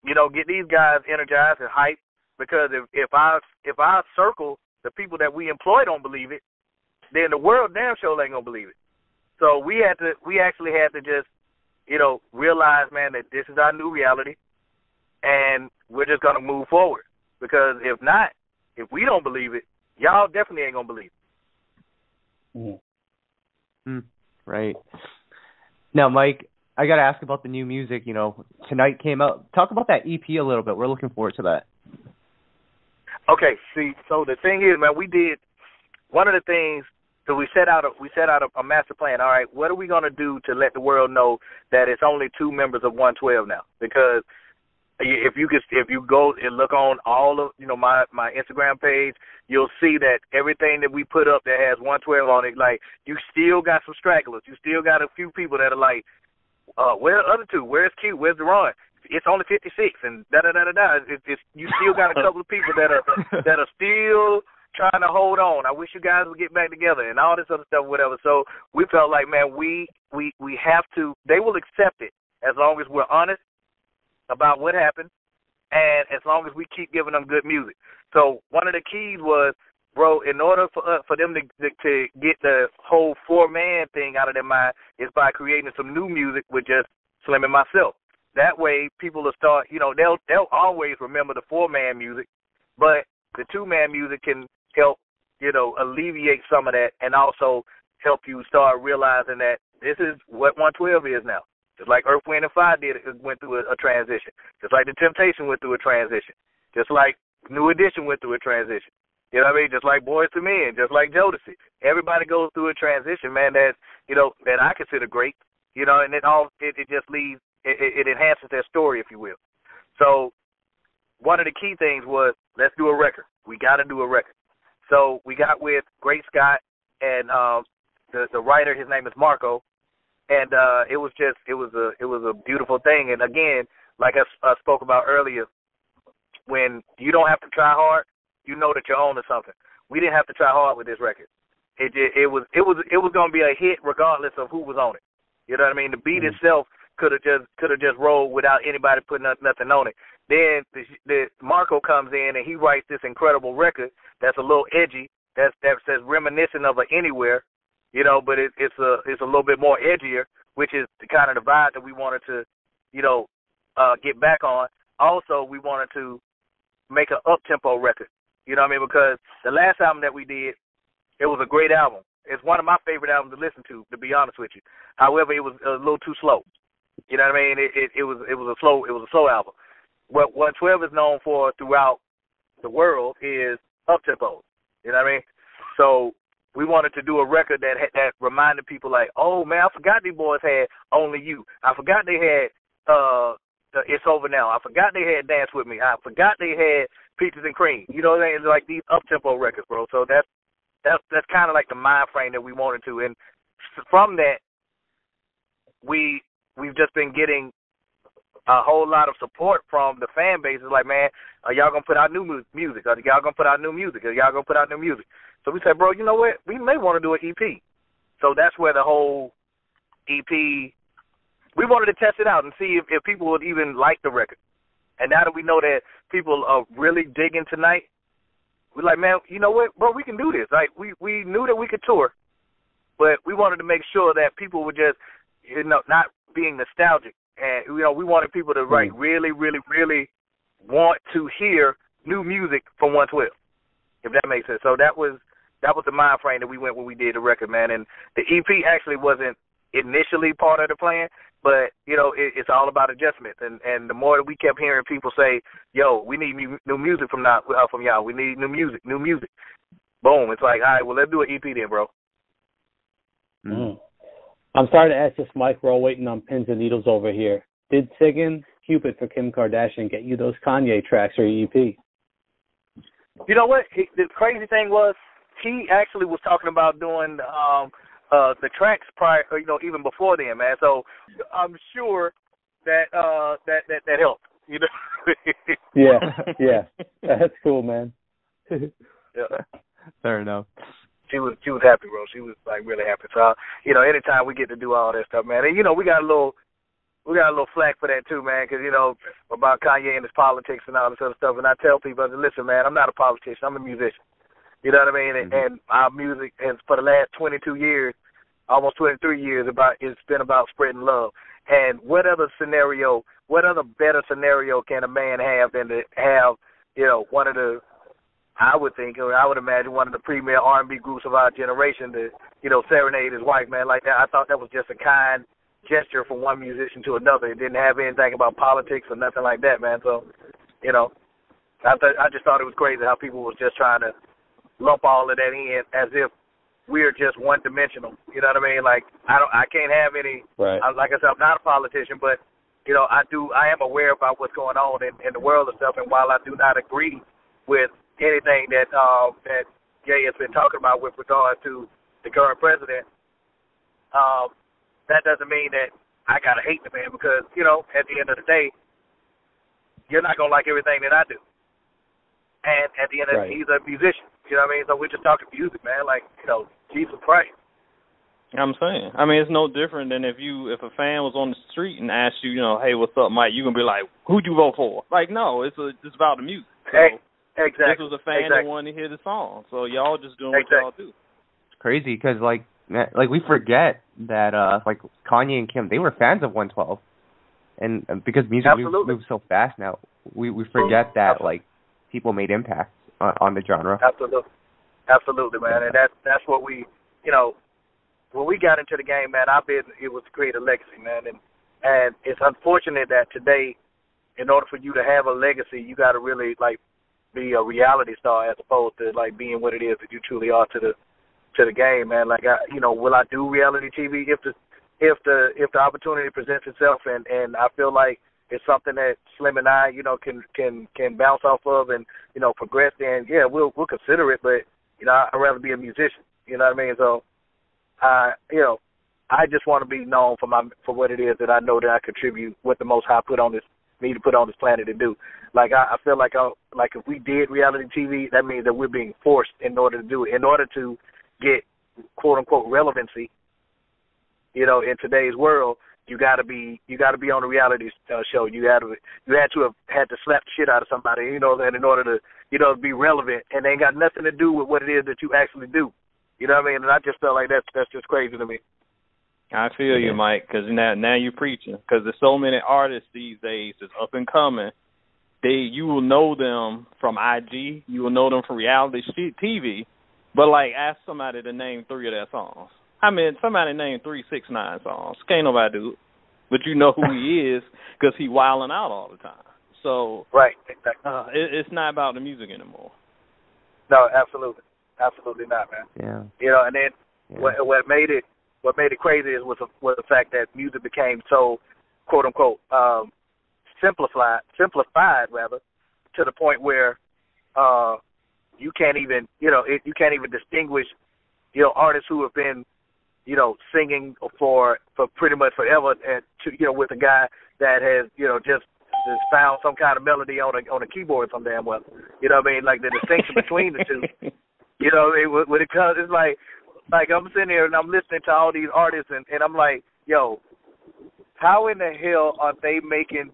get these guys energized and hyped, because if our circle, the people that we employ, don't believe it, then the world damn sure ain't gonna believe it. So we actually had to just, realize, man, that this is our new reality, and we're just going to move forward. Because if we don't believe it, y'all definitely ain't going to believe it. Mm-hmm. Right. Now, Mike, I got to ask about the new music. Tonight came out. Talk about that EP a little bit. We're looking forward to that. Okay, see, so the thing is, man, we did one of the things. So we set out a master plan. All right, what are we going to do to let the world know that it's only 2 members of 112 now? Because if you go and look on all of my Instagram page, you'll see that everything that we put up that has 112 on it, like, you still got some stragglers. You still got a few people that are like, where are the other 2? Where's Q? Where's Deron? It's only 56 and da da da da da. You still got a couple of people that are still trying to hold on. I wish you guys would get back together and all this other stuff, whatever. So we felt like, man, we have to. They will accept it as long as we're honest about what happened, and as long as we keep giving them good music. So one of the keys was, bro, in order for them to get the whole 4-man thing out of their mind, is by creating some new music with just Slim and myself. That way, people will start. They'll always remember the 4-man music, but the 2-man music can help, alleviate some of that, and also help you start realizing that this is what 112 is now. Just like Earth, Wind, and Fire went through a transition. Just like The Temptation went through a transition. Just like New Edition went through a transition. You know what I mean? Just like Boyz II Men, just like Jodeci. Everybody goes through a transition, man, that I consider great. And it just leaves, it enhances their story, if you will. So one of the key things was, let's do a record. We got to do a record. So we got with Great Scott and the writer. His name is Marco, and it was a beautiful thing. And again, like I spoke about earlier, when you don't have to try hard, you know that you're on to something. We didn't have to try hard with this record. It was going to be a hit regardless of who was on it. You know what I mean? The beat itself could have just rolled without anybody putting nothing on it. Then the Marco comes in and he writes this incredible record that's a little edgy, that's reminiscent of Anywhere, but it's a little bit more edgier, which is the kind of the vibe that we wanted to, get back on. Also, we wanted to make an up-tempo record. You know what I mean? Because the last album that we did, it was a great album. It's one of my favorite albums to listen to be honest with you. However, it was a little too slow. You know what I mean? It was a slow album. What 112 is known for throughout the world is up-tempo. You know what I mean? So we wanted to do a record that reminded people like, oh, man, I forgot these boys had Only You. I forgot they had It's Over Now. I forgot they had Dance With Me. I forgot they had Peaches and Cream. You know what I mean? It's like these up-tempo records, bro. So that's kind of like the mind frame that we wanted to. And from that, we've just been getting a whole lot of support from the fan base. It's like, man, are y'all going to put out new music? Are y'all going to put out new music? Are y'all going to put out new music? So we said, bro, you know what? We may want to do an EP. So that's where the whole EP, we wanted to test it out and see if people would even like the record. And now that we know that people are really digging Tonight, we're like, man, you know what, bro, we can do this. Like, we knew that we could tour, but we wanted to make sure that people were just, you know, not being nostalgic. And, you know, we wanted people to, like, really, really, really want to hear new music from 112, if that makes sense. So that was the mind frame that we went when we did the record, man. And the EP actually wasn't initially part of the plan, but, you know, it's all about adjustments. And the more that we kept hearing people say, yo, we need new music from y'all. We need new music. Boom. It's like, all right, well, let's do an EP then, bro. Mm. I'm sorry to ask this, Mike. We're all waiting on pins and needles over here. Did singing Cupid for Kim Kardashian get you those Kanye tracks or EP? You know what? The crazy thing was, he actually was talking about doing the tracks prior, you know, even before then, man. So I'm sure that helped. You know. Yeah. That's cool, man. Yeah. Fair enough. She was happy, bro. She was like really happy. So, you know, anytime we get to do all that stuff, man, and you know, we got a little flack for that too, man, because you know about Kanye and his politics and all this other stuff. And I tell people, I say, listen, man, I'm not a politician. I'm a musician. You know what I mean? And our music has, for the last 22 years, almost 23 years, it's been about spreading love. And what other better scenario can a man have than to have, you know, one of the, I would imagine one of the premier R&B groups of our generation to, you know, serenade his wife, man, like that. I thought that was just a kind gesture from one musician to another. It didn't have anything about politics or nothing like that, man. So, you know, I just thought it was crazy how people was just trying to lump all of that in as if we're just one-dimensional. You know what I mean? Like, I can't have any. Right. Like I said, I'm not a politician, but you know, I am aware about what's going on in the world and stuff. And while I do not agree with anything that Jay has been talking about with regard to the current president, that doesn't mean that I gotta hate the man, because you know, at the end of the day, you're not gonna like everything that I do. And at the end of the day, he's a musician. You know what I mean? So we're just talking music, man. Like, you know, Jesus Christ. I'm saying. I mean, it's no different than if a fan was on the street and asked you, you know, hey, what's up, Mike? You're going to be like, who'd you vote for? Like, no, it's about the music. So exactly. This was a fan that wanted to hear the song. So y'all just doing what y'all do. It's crazy because, like we forget that, like, Kanye and Kim, they were fans of 112. And because music moves so fast now, we forget that, like, people made impacts on the genre. Absolutely, man. And that's what we, you know, when we got into the game, man, our business, it was to create a legacy, man. And it's unfortunate that today, in order for you to have a legacy, you got to really, like, be a reality star as opposed to, like, being what it is that you truly are to the game, man. Like, you know, will I do reality TV if the opportunity presents itself and I feel like it's something that Slim and I, you know, can bounce off of and, you know, progress, then yeah, we'll consider it. But, you know, I'd rather be a musician. You know what I mean? So, you know, I just want to be known for what it is that I know that I contribute, what the Most High put on this planet to do. Like I feel like if we did reality TV, that means that we're being forced in order to do it, in order to get quote unquote relevancy. You know, in today's world, you gotta be on a reality show. You had to have had to slap the shit out of somebody, you know, that in order to, you know, be relevant, and they ain't got nothing to do with what it is that you actually do. You know what I mean? And I just felt like that's just crazy to me. I feel you, Mike, because now you're preaching. Because there's so many artists these days that's up and coming, you will know them from IG, you will know them from reality TV, but like ask somebody to name 3 of their songs. I mean, somebody name 3 6ix9ine songs. Can't nobody do it, but you know who he is because he wilding out all the time. So right, exactly. It's not about the music anymore. No, absolutely not, man. Yeah. You know, and then what made it crazy was the fact that music became so quote unquote simplified rather, to the point where you can't even distinguish, you know, artists who have been, you know, singing for pretty much forever, and with a guy that has, you know, just found some kind of melody on a keyboard some damn well. You know what I mean? Like the distinction between the two. You know, when it comes, it's like I'm sitting here and I'm listening to all these artists, and I'm like, yo, how in the hell are they making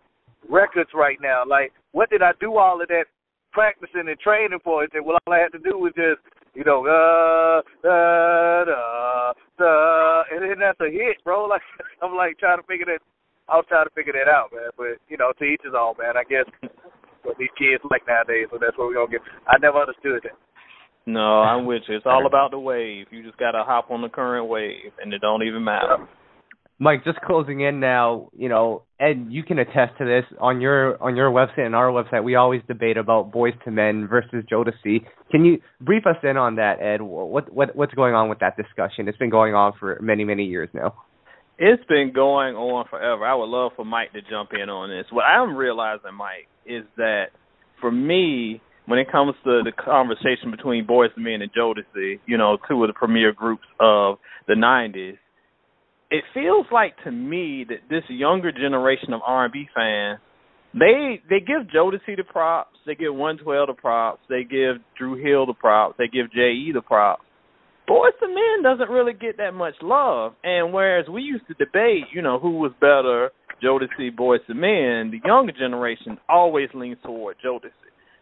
records right now? Like, what did I do all of that practicing and training for? And all I had to do was just, you know, and then that's a hit, bro. Like, I'm like trying to figure that. I was trying to figure that out, man. But, you know, to each his own, man. I guess what these kids like nowadays, so that's what we're going to get. I never understood that. No, I'm with you. It's all about the wave. You just got to hop on the current wave, and it don't even matter. Mike, just closing in now, you know, Ed, you can attest to this. On your website and our website, we always debate about Boyz II Men versus Jodeci. Can you brief us in on that, Ed? What's going on with that discussion? It's been going on for many, many years now. It's been going on forever. I would love for Mike to jump in on this. What I'm realizing, Mike, is that for me, when it comes to the conversation between Boyz II Men and Jodeci, you know, 2 of the premier groups of the 90s, it feels like to me that this younger generation of R&B fans, they give Jodeci the props, they give 112 the props, they give Dru Hill the props, they give J.E. the props. Boyz II Men doesn't really get that much love. And whereas we used to debate, you know, who was better, Jodeci, Boyz II Men, the younger generation always leans toward Jodeci.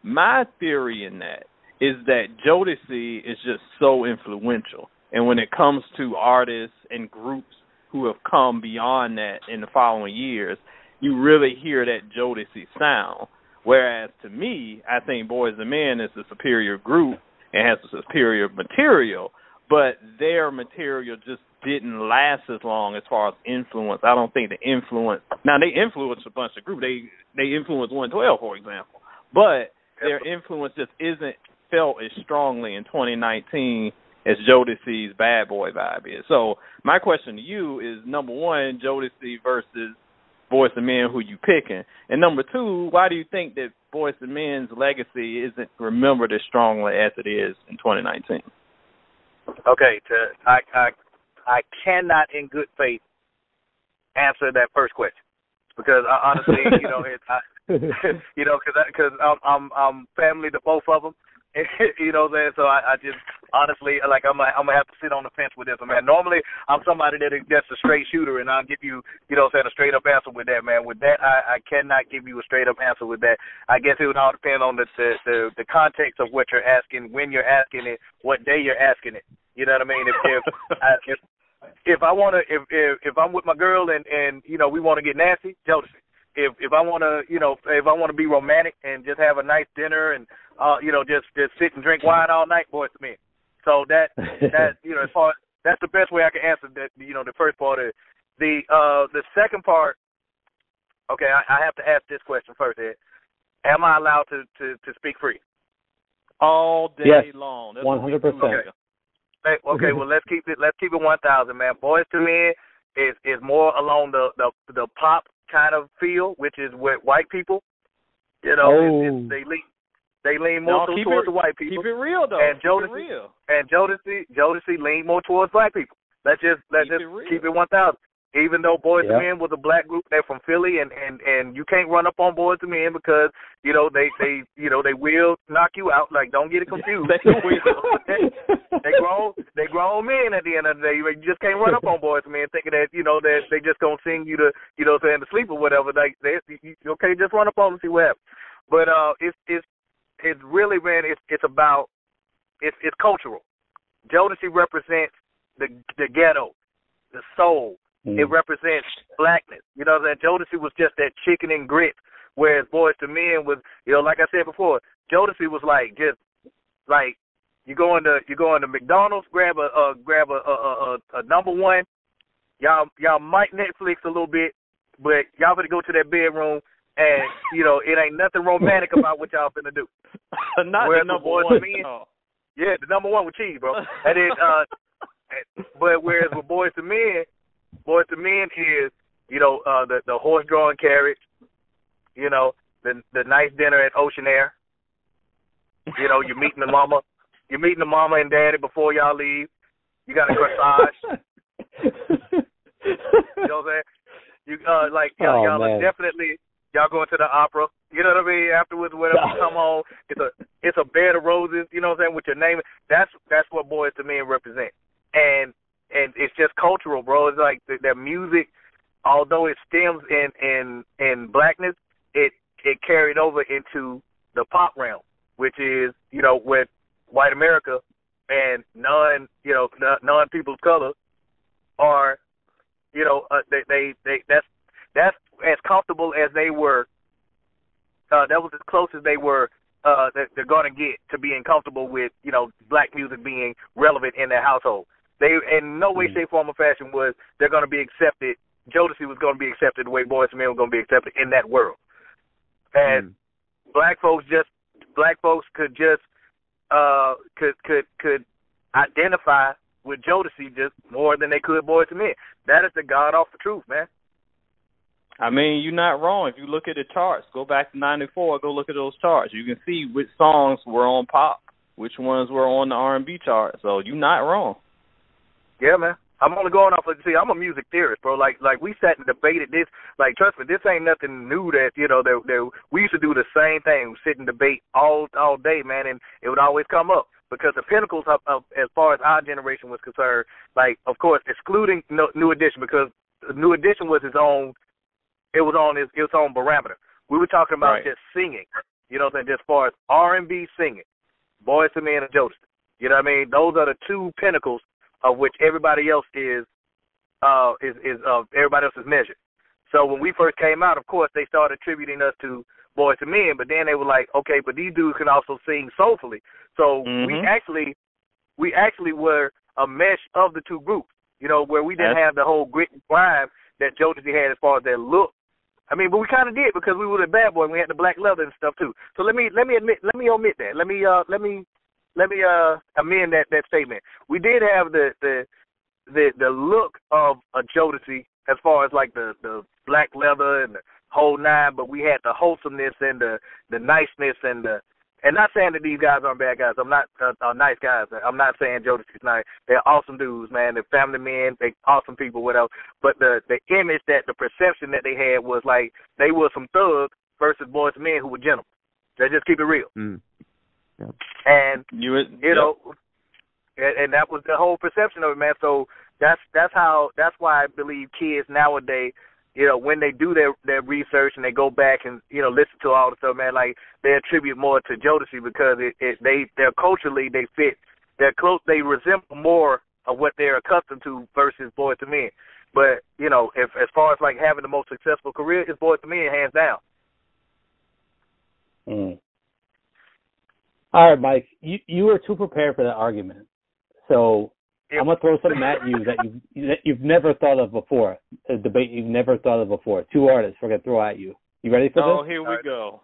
My theory in that is that Jodeci is just so influential. And when it comes to artists and groups who have come beyond that in the following years, you really hear that Jodeci sound. Whereas to me, I think Boyz II Men is the superior group and has the superior material, but their material just didn't last as long as far as influence. I don't think the influence... Now, they influenced a bunch of groups. They influenced 112, for example. But their influence just isn't felt as strongly in 2019 as Jodeci's Bad Boy vibe is. So my question to you is, number one, Jodeci versus Boyz II Men, who you picking? And number two, why do you think that Boyz II Men's legacy isn't remembered as strongly as it is in 2019? Okay, I cannot in good faith answer that first question because honestly, you know, you know, because I'm family to both of them. You know what I'm saying? So I just honestly, like, I'm gonna have to sit on the fence with this one, man. Normally I'm somebody that's a straight shooter, and I'll give you, you know what I'm saying, a straight up answer with that, man. With that, I cannot give you a straight up answer with that. I guess it would all depend on the context of what you're asking, when you're asking it, what day you're asking it. You know what I mean? If I'm with my girl and you know we want to get nasty, Jodeci. If I want to, you know, if I want to be romantic and just have a nice dinner and you know, just sit and drink wine all night, Boyz II Men. So that you know, as far that's the best way I can answer that. You know, the first part of it. The second part. Okay, I have to ask this question first, Ed. Am I allowed to speak free? All day long. 100%. Okay, well let's keep it 1,000, man. Boyz II Men is more along the pop kind of feel, which is with white people. You know, they lean more towards the white people. Keep it real though. And Jodeci lean more towards black people. Let's just keep it 1,000. Even though Boyz II Men was a black group, they're from Philly, and you can't run up on Boyz II Men because you know they will knock you out. Like, don't get it confused. they grown men at the end of the day. You just can't run up on Boyz II Men thinking that you know that they just gonna sing you to to sleep or whatever. Like okay, just run up on them and see what happens. But it's really, man, it's about it's cultural. Jodeci represents the ghetto, the soul. It represents blackness. You know what I'm saying? Jodeci was just that chicken and grits Whereas Boyz II Men was, like I said before, Jodeci was like just like you go into McDonald's, grab a number one. Y'all might Netflix a little bit, but y'all better go to that bedroom, and it ain't nothing romantic about what y'all finna do. Not Whereas the number Boyz one. II Men, yeah, the number one with cheese, bro. And then, but whereas with Boyz II Men is the horse-drawn carriage, the nice dinner at Ocean Air. You're meeting the mama. You're meeting the mama and daddy before y'all leave. You got a corsage. You know what I'm saying? Y'all are definitely, y'all going to the opera. You know what I mean? Afterwards, whenever you come home, it's a bed of roses. You know what I'm saying? With your name. That's what Boyz II Men represent. And it's just cultural, bro. It's like their music, although it stems in blackness, it carried over into the pop realm, which is with white America and non people of color are that's as comfortable as they were. That was as close as they were that they're going to get to being comfortable with black music being relevant in their household. They in no way, shape, form, or fashion was they're going to be accepted. Jodeci was going to be accepted the way Boyz II Men were going to be accepted in that world. And black folks could just could identify with Jodeci just more than they could Boyz II Men. That is the God awful truth, man. I mean, you're not wrong. If you look at the charts, go back to '94, go look at those charts. You can see which songs were on pop, which ones were on the R&B chart. So you're not wrong. Yeah, man. I'm only going off of, I'm a music theorist, bro. Like we sat and debated this. Like, trust me, this ain't nothing new that, that we used to do the same thing, sit and debate all day, man, and it would always come up. Because the pinnacles of as far as our generation was concerned, like, of course, excluding New Edition, because New Edition was its own, it was on its own barometer. We were talking about just singing, what I'm saying, just as far as R&B singing, Boyz II Men and Jodeci. You know what I mean? Those are the two pinnacles of which everybody else is everybody else is measured. So when we first came out, of course, they started attributing us to Boyz II Men, but then they were like, okay, but these dudes can also sing soulfully. So we actually were a mesh of the two groups, where we didn't have the whole grit and grime that Jodeci had as far as their look. I mean, but we kind of did because we were the bad boy and we had the black leather and stuff too. So let me omit that. Let me amend that statement. We did have the look of a Jodeci as far as like the black leather and the whole nine, but we had the wholesomeness and the niceness and not saying that these guys aren't bad guys. I'm not nice guys. I'm not saying Jodeci's nice. They're awesome dudes, man. They're family men. They're awesome people, whatever. But the image the perception that they had was like they were some thugs versus Boyz II Men who were gentlemen. They just keep it real. Mm. Yep. And and that was the whole perception of it, man. So that's why I believe kids nowadays, when they do their research and they go back and listen to all the stuff, man, like they attribute more to Jodeci because they're culturally they fit, they're close, they resemble more of what they're accustomed to versus Boyz II Men. But if as far as like having the most successful career, it's Boyz II Men hands down. Mm. All right, Mike, you were too prepared for that argument. So I'm going to throw something at you that you've never thought of before, a debate you've never thought of before. Two artists we're going to throw at you. You ready for this? Oh, here we go.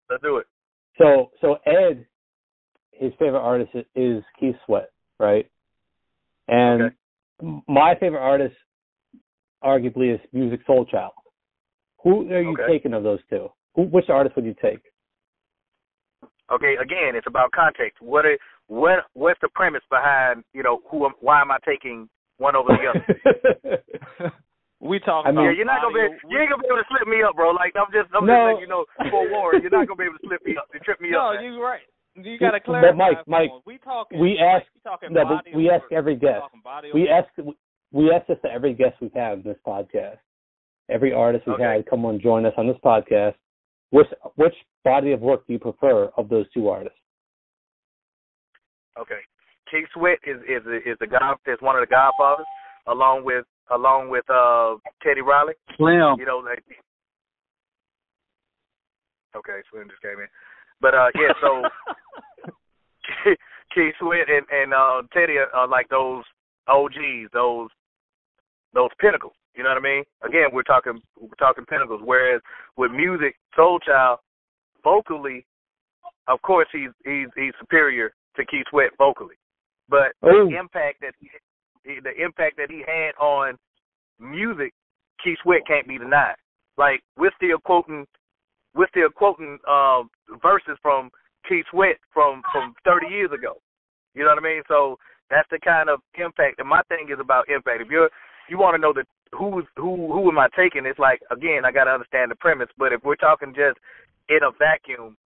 Let's do it. So Ed, his favorite artist is Keith Sweat, right? And my favorite artist, arguably, is Musiq Soulchild. Who are you taking of those two? Which artist would you take? Okay, again, it's about context. What's the premise behind, why am I taking one over the other? We talking about you ain't gonna be able to slip me up, bro. Like I'm just letting you know for war, you're not gonna be able to slip me up and trip me up. No, you're right. You gotta clarify. But Mike, we ask every guest. We ask this to every guest we've had on this podcast. Every artist we've had come on join us on this podcast. Which body of work do you prefer of those two artists? Okay, Keith Sweat is one of the Godfathers, along with Teddy Riley. Slim. Okay, Slim just came in. But yeah, so Keith Sweat and Teddy are like those OGs, those pinnacles. You know what I mean? Again, we're talking pinnacles. Whereas with Musiq, Soulchild, vocally, of course he's superior to Keith Sweat vocally, but the impact that he had on music, Keith Sweat can't be denied. Like we're still quoting verses from Keith Sweat from 30 years ago. You know what I mean? So that's the kind of impact. And my thing is about impact. If you want to know that who am I taking? It's like, again, I got to understand the premise. But if we're talking just in a vacuum,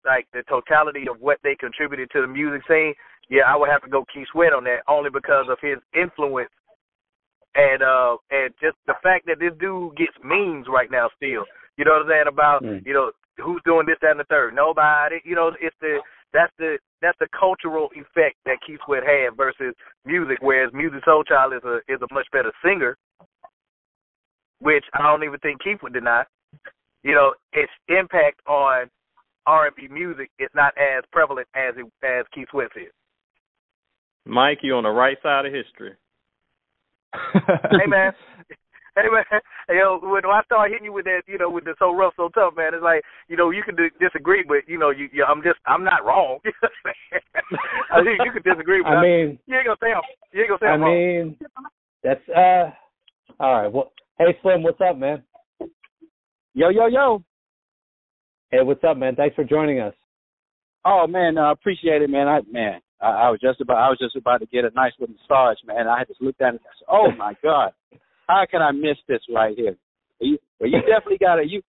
like the totality of what they contributed to the music scene, yeah, I would have to go Keith Sweat on that, only because of his influence and just the fact that this dude gets memes right now still. You know what I'm saying? About you know, who's doing this, that, and the third. Nobody. You know, that's the cultural effect that Keith Sweat had versus Musiq, whereas Musiq Soulchild is a much better singer, which I don't even think Keith would deny. You know, its impact on R&B music is not as prevalent as Keith Sweat's is. Mike, you on the right side of history. Hey man, yo, when I start hitting you with that, you know, with the so rough, so tough, man, it's like, you know, you can disagree, but you know, I'm not wrong. I think you can disagree, but you ain't gonna say I'm wrong. I mean, that's all right. Well, hey Slim, what's up, man? Yo. Hey, what's up, man? Thanks for joining us. Oh man, I appreciate it, man. I was just about to get a nice little massage, man. I had just looked at it and said, oh my God, how can I miss this right here? You definitely got you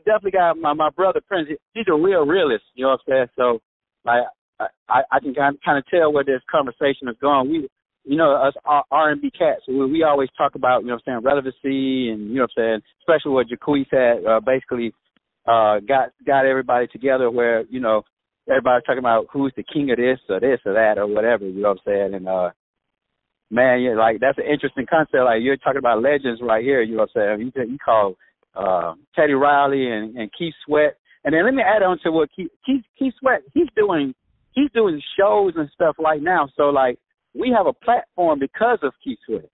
definitely got my brother Prince. He's a real realist, you know what I'm saying? So like I can kind of tell where this conversation is going. We, you know, us R&B cats, we always talk about, you know what I'm saying, relevancy, and you know what I'm saying, especially what Jacquees had basically got everybody together, where, you know, everybody's talking about who's the king of this or that or whatever, you know what I'm saying? And man, yeah, like that's an interesting concept. Like you're talking about legends right here, you know what I'm saying? You call Teddy Riley and Keith Sweat, and then let me add on to what Keith Sweat, he's doing shows and stuff right now. So like we have a platform because of Keith Sweat,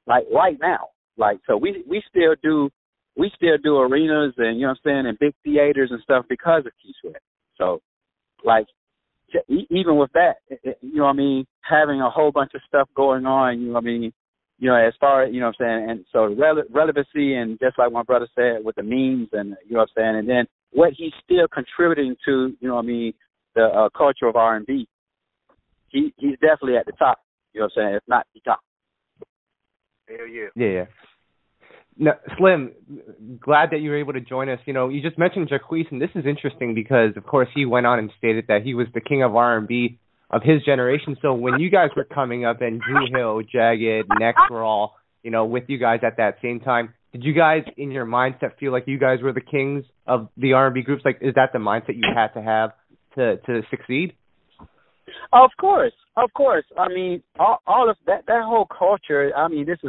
like right now. Like so we still do arenas and, you know what I'm saying, and big theaters and stuff because of Keith Sweat. So like even with that, you know what I mean, having a whole bunch of stuff going on, you know what I mean, you know, as far as, you know what I'm saying, and so relevancy, and just like my brother said with the memes, and you know what I'm saying, and then what he's still contributing to, you know what I mean, the culture of R&B, he's definitely at the top, you know what I'm saying, if not the top. Hell yeah. Yeah. Now, Slim, glad that you were able to join us. You know, you just mentioned Jacquees, and this is interesting because, of course, he went on and stated that he was the king of R&B of his generation. So when you guys were coming up and Dru Hill, Jagged, Next were all, you know, with you guys at that same time, did you guys, in your mindset, feel like you guys were the kings of the R&B groups? Like, is that the mindset you had to have to succeed? Of course. I mean, all of that whole culture, I mean, this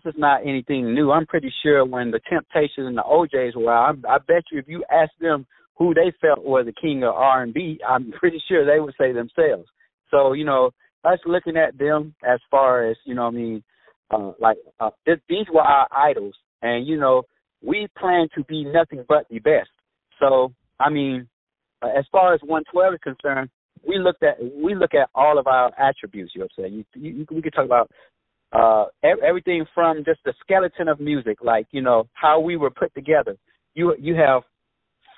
is not anything new. I'm pretty sure when the Temptations and the OJs were out, I bet you if you asked them who they felt was the king of R&B, I'm pretty sure they would say themselves. So, you know, us looking at them as far as, you know what I mean, these were our idols. And, you know, we plan to be nothing but the best. So, I mean, as far as 112 is concerned, we look at all of our attributes, you know what I'm saying? We could talk about everything from just the skeleton of music, like, you know, how we were put together. You have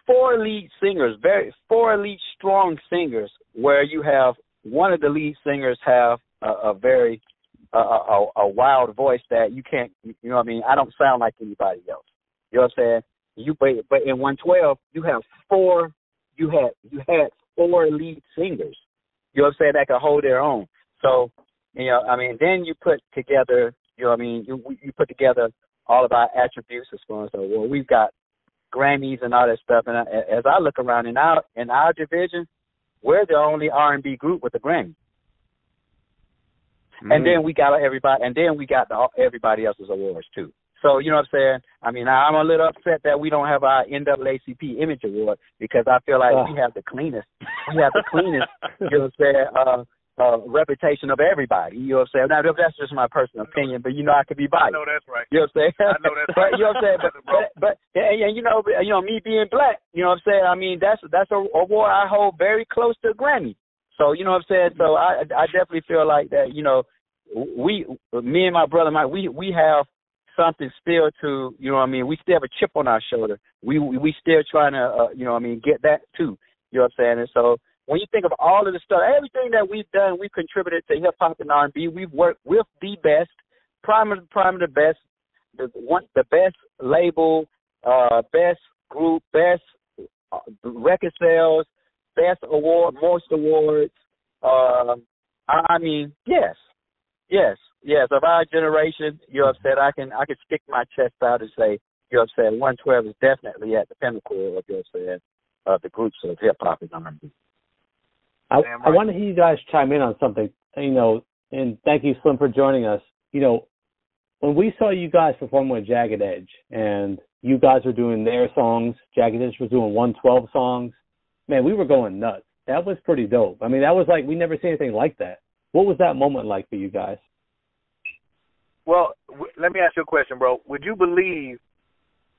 four lead strong singers, where you have one of the lead singers have a very wild voice that you can't, you know what I mean, I don't sound like anybody else. You know what I'm saying? But in 112 you had four lead singers, you know what I'm saying, that could hold their own. So, you know, I mean, then you put together, you know what I mean, you put together all of our attributes as far as, well, we've got Grammys and all that stuff. And as I look around in our division, we're the only R&B group with a Grammy. Mm-hmm. And then we got everybody else's awards too. So, you know what I'm saying? I mean, I'm a little upset that we don't have our NAACP Image Award because I feel like we have the cleanest, you know what I'm saying, reputation of everybody. You know what I'm saying? Now, that's just my personal opinion, but, you know, I could be biased. I know that's right. You know what I'm saying? I know that's right. But, you know what I'm saying? But you know, me being black, you know what I'm saying? I mean, that's a award I hold very close to a Grammy. So, you know what I'm saying? So I definitely feel like that, you know, me and my brother Mike, we have something still to, you know what I mean, we still have a chip on our shoulder. We still trying to, you know what I mean, get that too. You know what I'm saying? And so when you think of all of the stuff, everything that we've done, we've contributed to hip hop and R&B. We've worked with the best, prime of the best, the best label, best group, best record sales, best award, most awards. I mean, yes. Of our generation, you know what I'm saying, I can stick my chest out and say, you know what I'm saying, 112 is definitely at the pinnacle of, you know what I'm saying, the groups of hip hop and R&B. I want to hear you guys chime in on something, you know, and thank you, Slim, for joining us. You know, when we saw you guys perform with Jagged Edge, and you guys were doing their songs, Jagged Edge was doing 112 songs, man, we were going nuts. That was pretty dope. I mean, that was like, we never seen anything like that. What was that moment like for you guys? Well, let me ask you a question, bro. Would you believe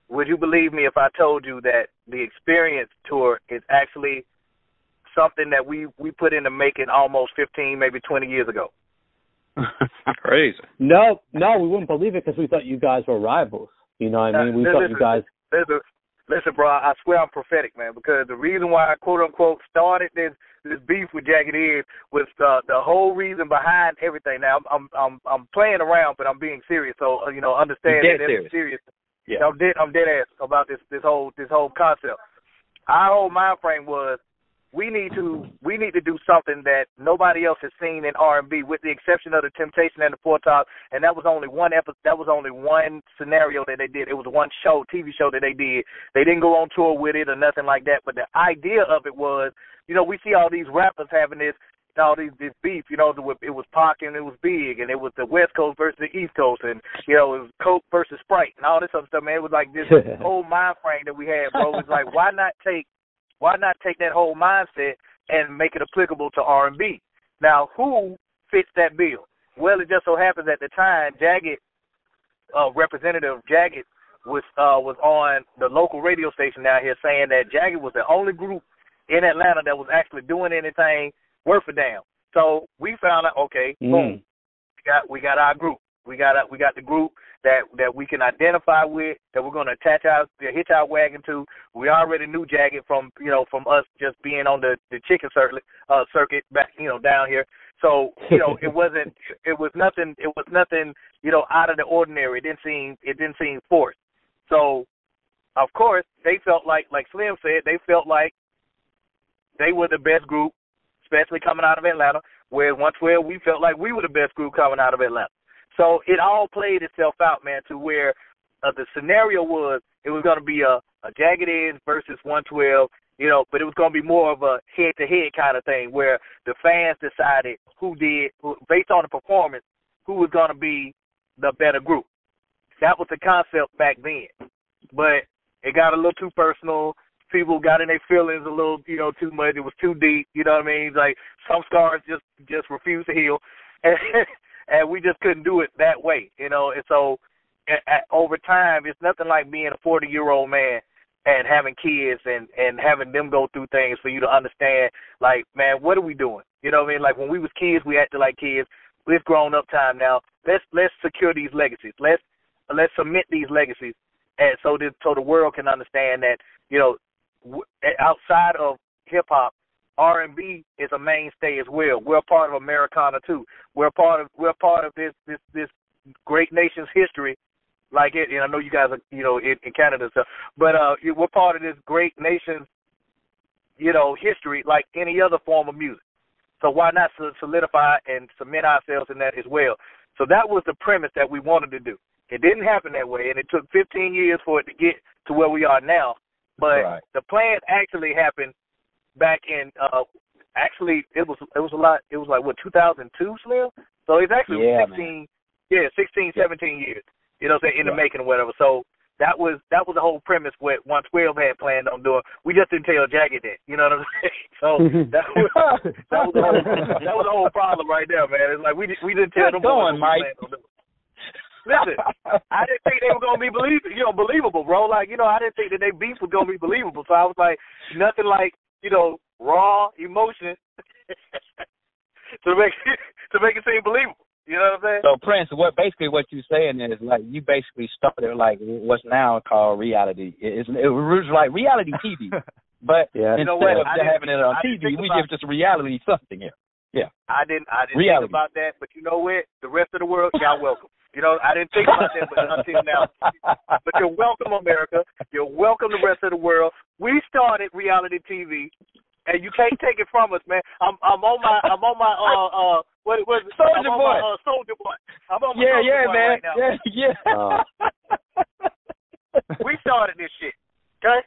me if I told you that the Experience Tour is actually something that we put into making almost 15, maybe 20 years ago? Crazy. No, we wouldn't believe it because we thought you guys were rivals. You know what I mean? We thought you guys... Listen, bro, I swear I'm prophetic, man, because the reason why I quote-unquote started this beef with Jagged Edge was the whole reason behind everything. Now, I'm playing around, but I'm being serious, so, you know, understand that it's serious. Yeah. I'm dead ass about this whole concept. Our whole mind frame was we need to do something that nobody else has seen in R&B, with the exception of the Temptation and the Four Tops, and that was only one episode. That was only one scenario that they did. It was one TV show that they did. They didn't go on tour with it or nothing like that. But the idea of it was, you know, we see all these rappers having this beef. You know, it was Pac and it was Big, and it was the West Coast versus the East Coast, and you know, it was Coke versus Sprite and all this other stuff. Man, it was like this whole mind frame that we had, bro. It was like, why not take that whole mindset and make it applicable to R&B? Now, who fits that bill? Well, it just so happens at the time, Jagged, Representative Jagged was on the local radio station down here saying that Jagged was the only group in Atlanta that was actually doing anything worth a damn. So we found out, okay, boom, we got our group. We got the group that we can identify with, that we're going to hitch our wagon to. We already knew Jagged from us just being on the chicken circuit back, you know, down here. So, you know, it was nothing, you know, out of the ordinary. It didn't seem forced. So, of course, they felt like Slim said, they felt like they were the best group, especially coming out of Atlanta, where 112, we felt like we were the best group coming out of Atlanta. So it all played itself out, man, to where the scenario was it was going to be a Jagged Edge versus 112, you know, but it was going to be more of a head-to-head kind of thing where the fans decided based on the performance, who was going to be the better group. That was the concept back then. But it got a little too personal. People got in their feelings a little, you know, too much. It was too deep, you know what I mean? Like, some scars just refused to heal. And we just couldn't do it that way, you know. And so over time, it's nothing like being a 40-year-old man and having kids and having them go through things for you to understand, like, man, what are we doing? You know what I mean? Like, when we was kids, we acted like kids. It's grown up time now. Let's secure these legacies. Let's submit these legacies, and so the world can understand that, you know, outside of hip hop, R&B is a mainstay as well. We're a part of Americana too. We're part of this great nation's history, like it. And I know you guys are, you know, in Canada and stuff, but we're part of this great nation's, you know, history, like any other form of music. So why not solidify and cement ourselves in that as well? So that was the premise that we wanted to do. It didn't happen that way, and it took 15 years for it to get to where we are now. But The plan actually happened back in it was a lot. It was like 2002, Slim. So it's actually 16, 17 years. you know what I'm saying, in the making or whatever. So that was the whole premise what 112 had planned on doing. We just didn't tell Jagged that, you know what I'm saying? So that was the whole problem right there, man. It's like we didn't tell them what we planned on doing. Listen, I didn't think they were gonna be believable, bro. Like, you know, I didn't think that their beef was gonna be believable. So I was like, nothing like, you know, raw emotion to make it seem believable. You know what I'm saying? So Prince, what you're saying is like you basically started like what's now called reality. It was like reality TV, but instead of having it on TV, we give just reality something here. Yeah, I didn't think about that, but you know what? The rest of the world, y'all welcome. You know, I didn't think about that, but until now. But you're welcome, America. You're welcome, the rest of the world. We started reality TV, and you can't take it from us, man. I'm on my what was it? Soldier Boy. Soldier Boy. I'm on my Soldier Boy man. Right now. Yeah. We started this shit. Okay.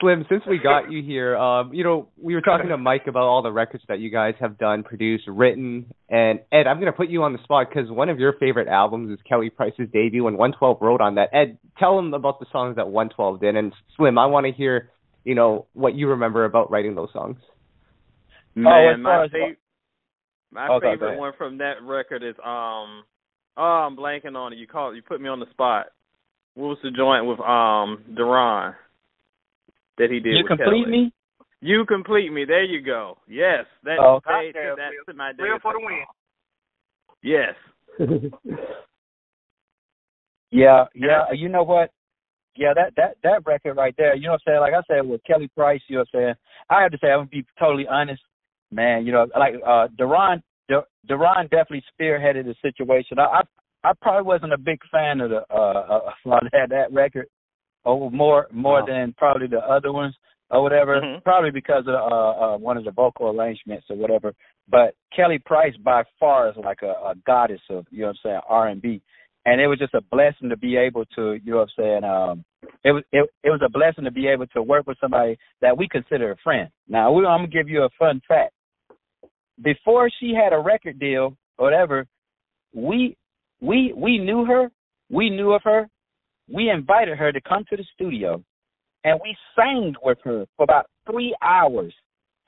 Slim, since we got you here, you know, we were talking to Mike about all the records that you guys have done, produced, written, and Ed, I'm going to put you on the spot because one of your favorite albums is Kelly Price's debut, and 112 wrote on that. Ed, tell them about the songs that 112 did, and Slim, I want to hear, you know, what you remember about writing those songs. Man, my favorite one from that record is I'm blanking on it. You put me on the spot. What was the joint with Duran that he did? You with Complete Kelly? Me? You Complete Me. There you go. Yes, that's my day. Real for the win. Yes. Yeah. You know what? Yeah, that record right there. You know what I'm saying? Like I said, with Kelly Price, you know what I'm saying? I have to say, I'm gonna be totally honest, man. You know, like Duran definitely spearheaded the situation. I probably wasn't a big fan of that record, more than probably the other ones or whatever. Mm-hmm. Probably because of one of the vocal arrangements or whatever. But Kelly Price by far is like a goddess of, you know what I'm saying, R&B, and it was just a blessing to be able to, you know what I'm saying. It was a blessing to be able to work with somebody that we consider a friend. Now I'm gonna give you a fun fact. Before she had a record deal or whatever, we knew her. We knew of her. We invited her to come to the studio, and we sang with her for about 3 hours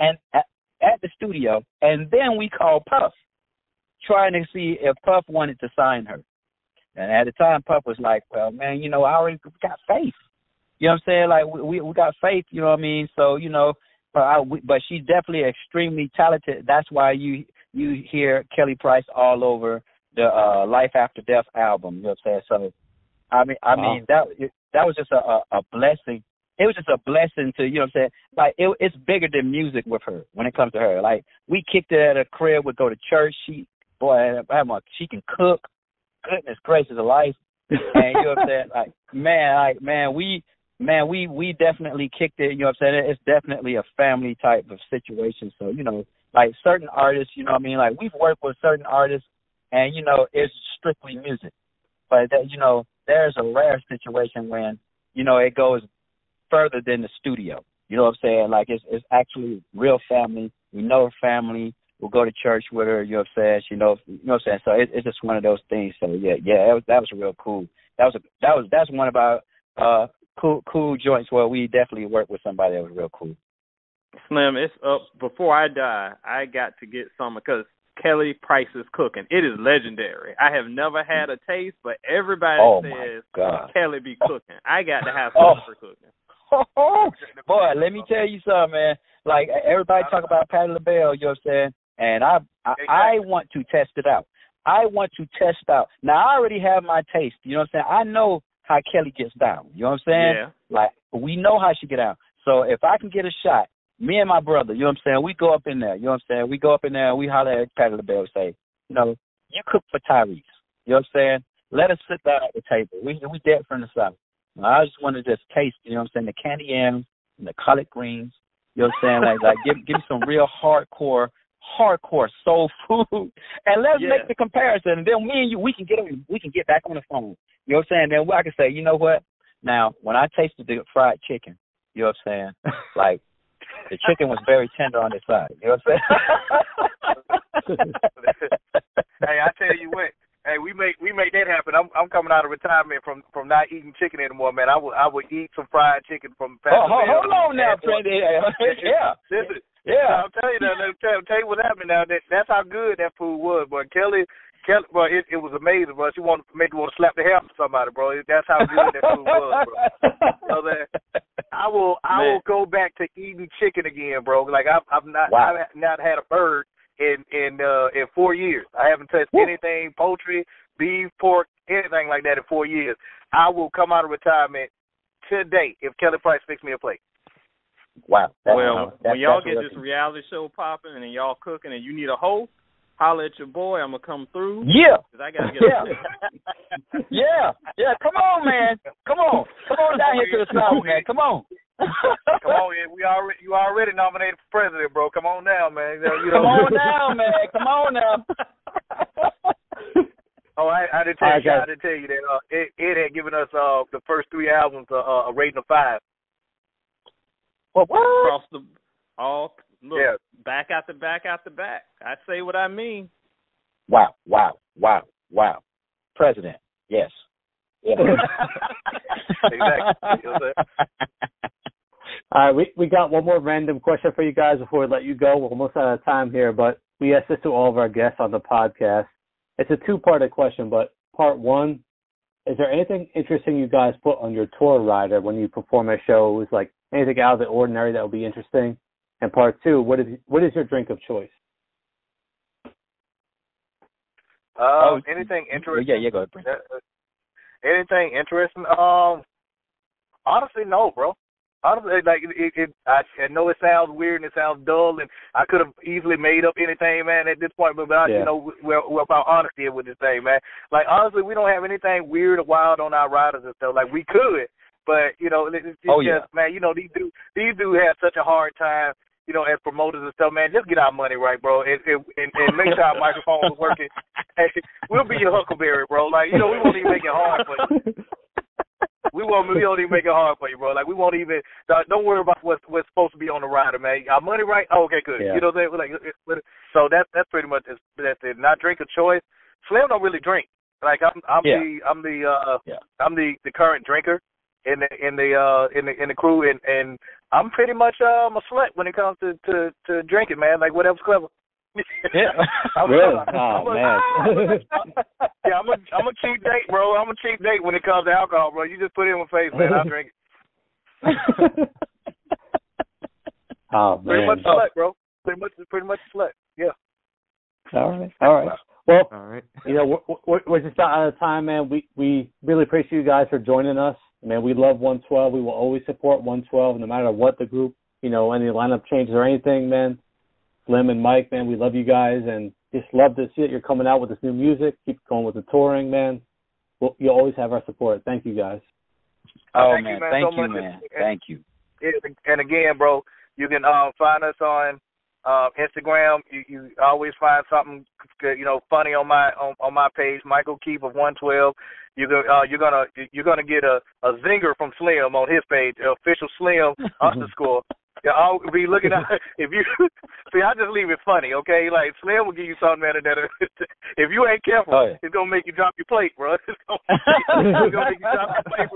and at the studio, and then we called Puff, trying to see if Puff wanted to sign her. And at the time, Puff was like, well, man, you know, I already got faith. You know what I'm saying? Like, we got faith, you know what I mean? So, you know, but she's definitely extremely talented. That's why you hear Kelly Price all over the Life After Death album. You know what I'm saying? So, I mean, that was just a blessing. It was just a blessing to, you know what I'm saying? Like, it's bigger than music with her when it comes to her. Like, we kicked it at her crib, would go to church. She can cook. Goodness gracious alive. And you know what I'm saying? We definitely kicked it, you know what I'm saying? It's definitely a family type of situation. So, you know, like certain artists, you know what I mean? Like, we've worked with certain artists and, you know, it's strictly music. But, you know, there's a rare situation when, you know, it goes further than the studio. You know what I'm saying? Like, it's actually real family. We know her family. We'll go to church with her. You know what I'm saying? She knows. You know what I'm saying? So it's just one of those things. So that was real cool. That's one of our cool joints where we definitely worked with somebody that was real cool. Slim, it's up. Before I die, I got to get some because Kelly Price's cooking. It is legendary. I have never had a taste, but everybody says Kelly be cooking. I got to have some for cooking. Boy, let me tell you something, man. Like, everybody talk about Patti LaBelle, you know what I'm saying? And I want to test it out. I want to test out. Now, I already have my taste, you know what I'm saying? I know how Kelly gets down, you know what I'm saying? Yeah. Like, we know how she get down. So if I can get a shot, me and my brother, you know what I'm saying, we go up in there, you know what I'm saying? We go up in there and we holler at Patti LaBelle and say, you know, you cook for Tyrese, you know what I'm saying? Let us sit down at the table. We dead from the South. I just want to just taste, you know what I'm saying, the candy yams and the collard greens, you know what I'm saying? Like give me some real hardcore soul food, and let's make the comparison. And then me and you, we can get back on the phone. You know what I'm saying? Then I can say, you know what? Now, when I tasted the fried chicken, you know what I'm saying? Like, The chicken was very tender on the side. You know what I'm saying? Hey, I tell you what. Hey, we make that happen. I'm coming out of retirement from not eating chicken anymore, man. I would eat some fried chicken from. Hold on now, friend. Yeah. Listen, yeah. I'll tell you that. Tell you what happened now. That's how good that food was, bro. Kelly, bro, it was amazing, bro. She made me want to slap the hell out of somebody, bro. That's how good that food was, bro. You know that? I will go back to eating chicken again, bro. Like I've not had a bird in 4 years. I haven't touched anything, poultry, beef, pork, anything like that in 4 years. I will come out of retirement today if Kelly Price fixed me a plate. Wow. When y'all get this reality show popping and y'all cooking and you need a host, holler at your boy. I'm gonna come through. Yeah. 'Cause I gotta get Yeah. Come on, man. Come on down here to the south, man. Come on. Come on, you already nominated for president, bro. Come on now, man. Come on down, man. Come on now. Oh, I didn't tell you. I didn't tell you that Ed had given us the first 3 albums a rating of 5. What? Across look, yeah. Back after back after back. I say what I mean. Wow. President. Yes. Exactly. All right, we got one more random question for you guys before we let you go. We're almost out of time here, but we ask this to all of our guests on the podcast. It's a 2-parted question, but part 1, is there anything interesting you guys put on your tour rider when you perform at shows, like anything out of the ordinary that would be interesting? And part 2, what is your drink of choice? Anything interesting? Yeah, go ahead. Anything interesting? Honestly, no, bro. Honestly, like I know it sounds weird and it sounds dull, and I could have easily made up anything, man, at this point. But you know, we're about honesty with this thing, man. Like honestly, we don't have anything weird or wild on our riders and stuff. Like we could, but you know, it's just man, you know, these dudes have such a hard time. You know, as promoters and stuff, man, just get our money right, bro, and make sure our microphone is working. Hey, we'll be your Huckleberry, bro. Like, you know, we won't even make it hard for you. We don't even make it hard for you, bro. Like, we won't even. Don't worry about what's supposed to be on the rider, man. Our money right? Oh, okay, good. Yeah. You know what I'm saying? Like, so that's pretty much that's it. Not drink of choice. Slim don't really drink. Like I'm the current drinker in the crew, and I'm pretty much a slut when it comes to drinking, man. Like whatever's clever. Yeah. Really? Man. Yeah, I'm a cheap date, bro. I'm a cheap date when it comes to alcohol, bro. You just put it in my face, man. I'll drink it. Oh man. Pretty much a slut, bro. Pretty much a slut. Yeah. All right. Well, all right. You know, we're just about out of time, man. We really appreciate you guys for joining us. Man, we love 112. We will always support 112 no matter what the group, you know, any lineup changes or anything, man. Slim and Mike, man, we love you guys and just love to see that you're coming out with this new music. Keep going with the touring, man. You'll always have our support. Thank you, guys. Oh, man. Thank you, man. Thank you. And again, bro, you can find us on Instagram. You always find something, you know, funny on my page, Michael Keefe of 112. You're gonna get a zinger from Slim on his page, official Slim _ I'll be looking at if you see. I just leave it funny, okay? Like Slim will give you something that if you ain't careful, it's gonna make you drop your plate, bro. It's gonna make you drop your plate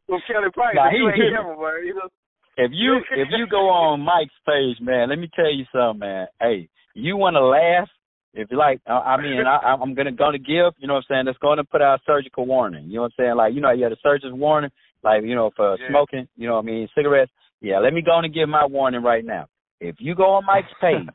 from Kelly Price. Now, if you ain't careful, bro. You know? If you go on Mike's page, man, let me tell you something, man. Hey, you want to laugh? If you like, I'm gonna give, you know what I'm saying, it's going to put out a surgical warning. You know what I'm saying? Like, you know, you had a surgeon's warning, like, you know, for smoking, you know what I mean, cigarettes. Yeah, let me go on and give my warning right now. If you go on Mike's page,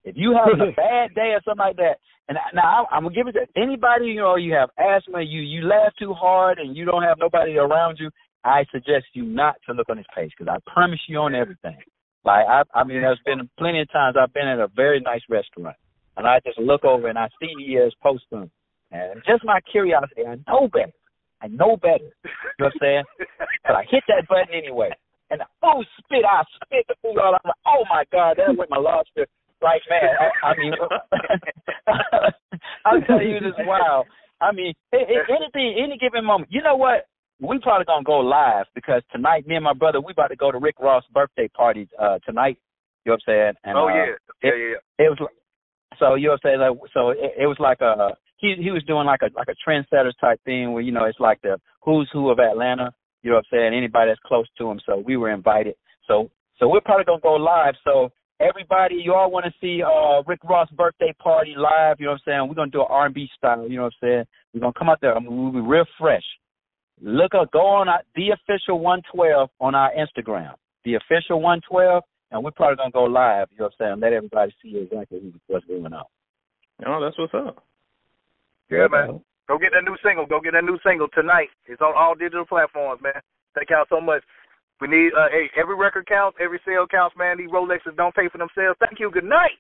if you have a bad day or something like that, and now I'm going to give it to anybody, you know, you have asthma, you laugh too hard and you don't have nobody around you, I suggest you not to look on his page because I promise you on everything. Like, I mean, there's been plenty of times I've been at a very nice restaurant and I just look over and I see the years post them. And just my curiosity, I know better. You know what I'm saying? But I hit that button anyway. And the food I spit the food all over. Oh, my God, that went my lobster. Like, man, I mean, I'll tell you this, wow. I mean, any given moment. You know what? We probably going to go live because tonight, me and my brother, we about to go to Rick Ross' birthday party tonight. You know what I'm saying? And, It was so you know what I'm saying. Like, so it was like he was doing like a trendsetters type thing where it's like the who's who of Atlanta. You know what I'm saying? Anybody that's close to him. So we were invited. So we're probably gonna go live. So everybody, you all want to see Rick Ross' birthday party live? You know what I'm saying? We're gonna do an R&B style. You know what I'm saying? We're gonna come out there. We'll be real fresh. Go on the official 112 on our Instagram. The official 112, and we're probably gonna go live. You know what I'm saying? Let everybody see exactly what's going on. Oh, that's what's up. Yeah, man. Go get that new single. Go get that new single tonight. It's on all digital platforms, man. Thank y'all so much. We need every record counts, every sale counts, man. These Rolexes don't pay for themselves. Thank you. Good night.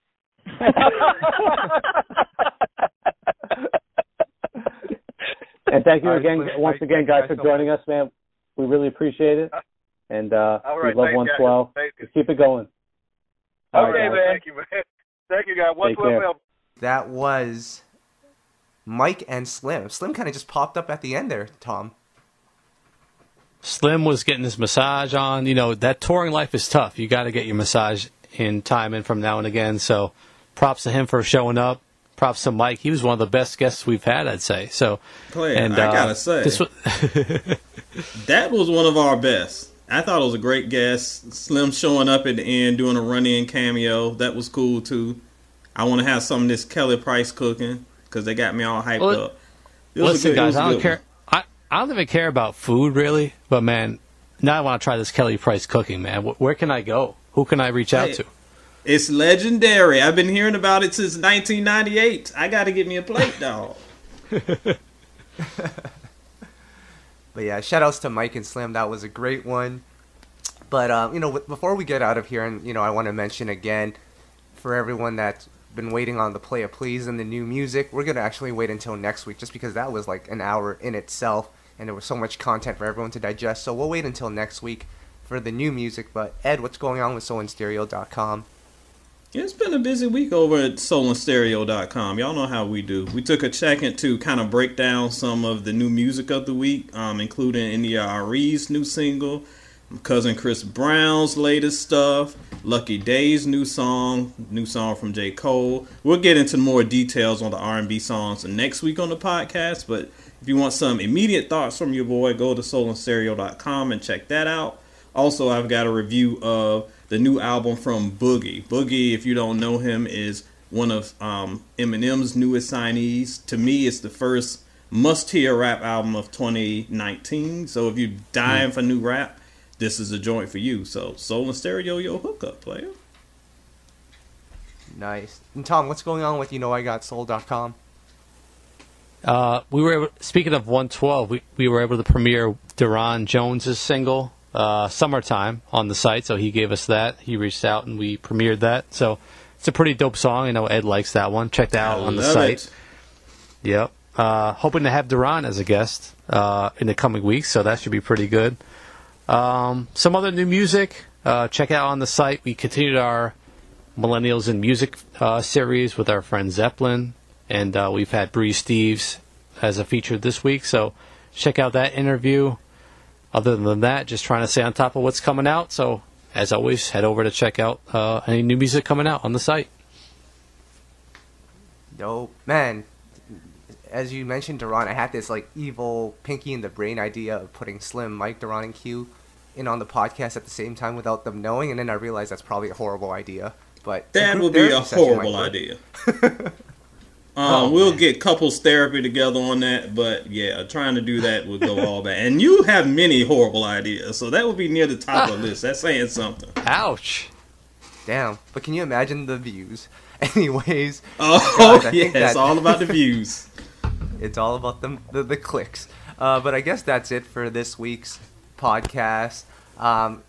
And thank you again, once again, guys, for joining us, man. We really appreciate it. And all right, we love 112. Keep it going. Okay, man. Thank you, man. Thank you, guys. 112. That was Mike and Slim. Slim kind of just popped up at the end there, Tom. Slim was getting his massage on. That touring life is tough. You got to get your massage in from now and again. So props to him for showing up. Props to Mike. He was one of the best guests we've had, I'd say. So, I gotta say, that was one of our best. I thought it was a great guest. Slim showing up at the end, doing a run-in cameo. That was cool, too. I want to have some of this Kelly Price cooking because they got me all hyped up. Listen, guys, I don't care. I don't even care about food, really. But, man, now I want to try this Kelly Price cooking, man. Where can I go? Who can I reach out to? It's legendary. I've been hearing about it since 1998. I got to get me a plate, dog. But yeah, shout outs to Mike and Slim. That was a great one. But, before we get out of here, and, I want to mention again, for everyone that's been waiting on the Play a Please and the new music, we're going to actually wait until next week just because that was like an hour in itself and there was so much content for everyone to digest. So we'll wait until next week for the new music. But, Ed, what's going on with soulandstereo.com? It's been a busy week over at soulandstereo.com. Y'all know how we do. We took a second to kind of break down some of the new music of the week, including India Arie's new single, Cousin Chris Brown's latest stuff, Lucky Day's new song from J. Cole. We'll get into more details on the R&B songs next week on the podcast, but if you want some immediate thoughts from your boy, go to soulandstereo.com and check that out. Also, I've got a review of the new album from Boogie. Boogie, if you don't know him, is one of Eminem's newest signees. To me, it's the first must-hear rap album of 2019. So if you're dying for new rap, this is a joint for you. So Soul and Stereo, your hookup, player. Nice. And Tom, what's going on with IGotSoul.com? Speaking of 112, we were able to premiere Deron Jones's single, Summertime, on the site, so he gave us that. He reached out and we premiered that. So it's a pretty dope song. I know Ed likes that one. Check that out on the site. Yep. Hoping to have Deron as a guest in the coming weeks, so that should be pretty good. Some other new music, check out on the site. We continued our Millennials in Music series with our friend Zeppelin, and we've had Bree Steves as a feature this week, so check out that interview. Other than that, just trying to stay on top of what's coming out, so as always, head over to check out any new music coming out on the site. Dope. Man, as you mentioned, Deron, I had this like evil Pinky in the Brain idea of putting Slim, Mike, Deron, and Q in on the podcast at the same time without them knowing, and then I realized that's probably a horrible idea. But that would be a horrible idea. We'll get couples therapy together on that, but yeah, trying to do that would go all bad. And you have many horrible ideas, so that would be near the top of the list. That's saying something. Ouch. Damn. But can you imagine the views? Anyways. Oh, guys, yeah, it's all about the views. It's all about the clicks. But I guess that's it for this week's podcast.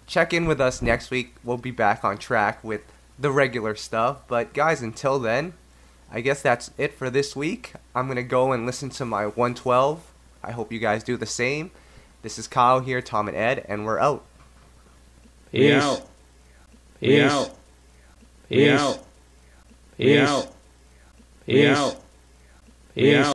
Check in with us next week. We'll be back on track with the regular stuff. But guys, until then, I guess that's it for this week. I'm going to go and listen to my 112. I hope you guys do the same. This is Kyle here, Tom and Ed, and we're out. We out. We out. We out. We out. We out. We out.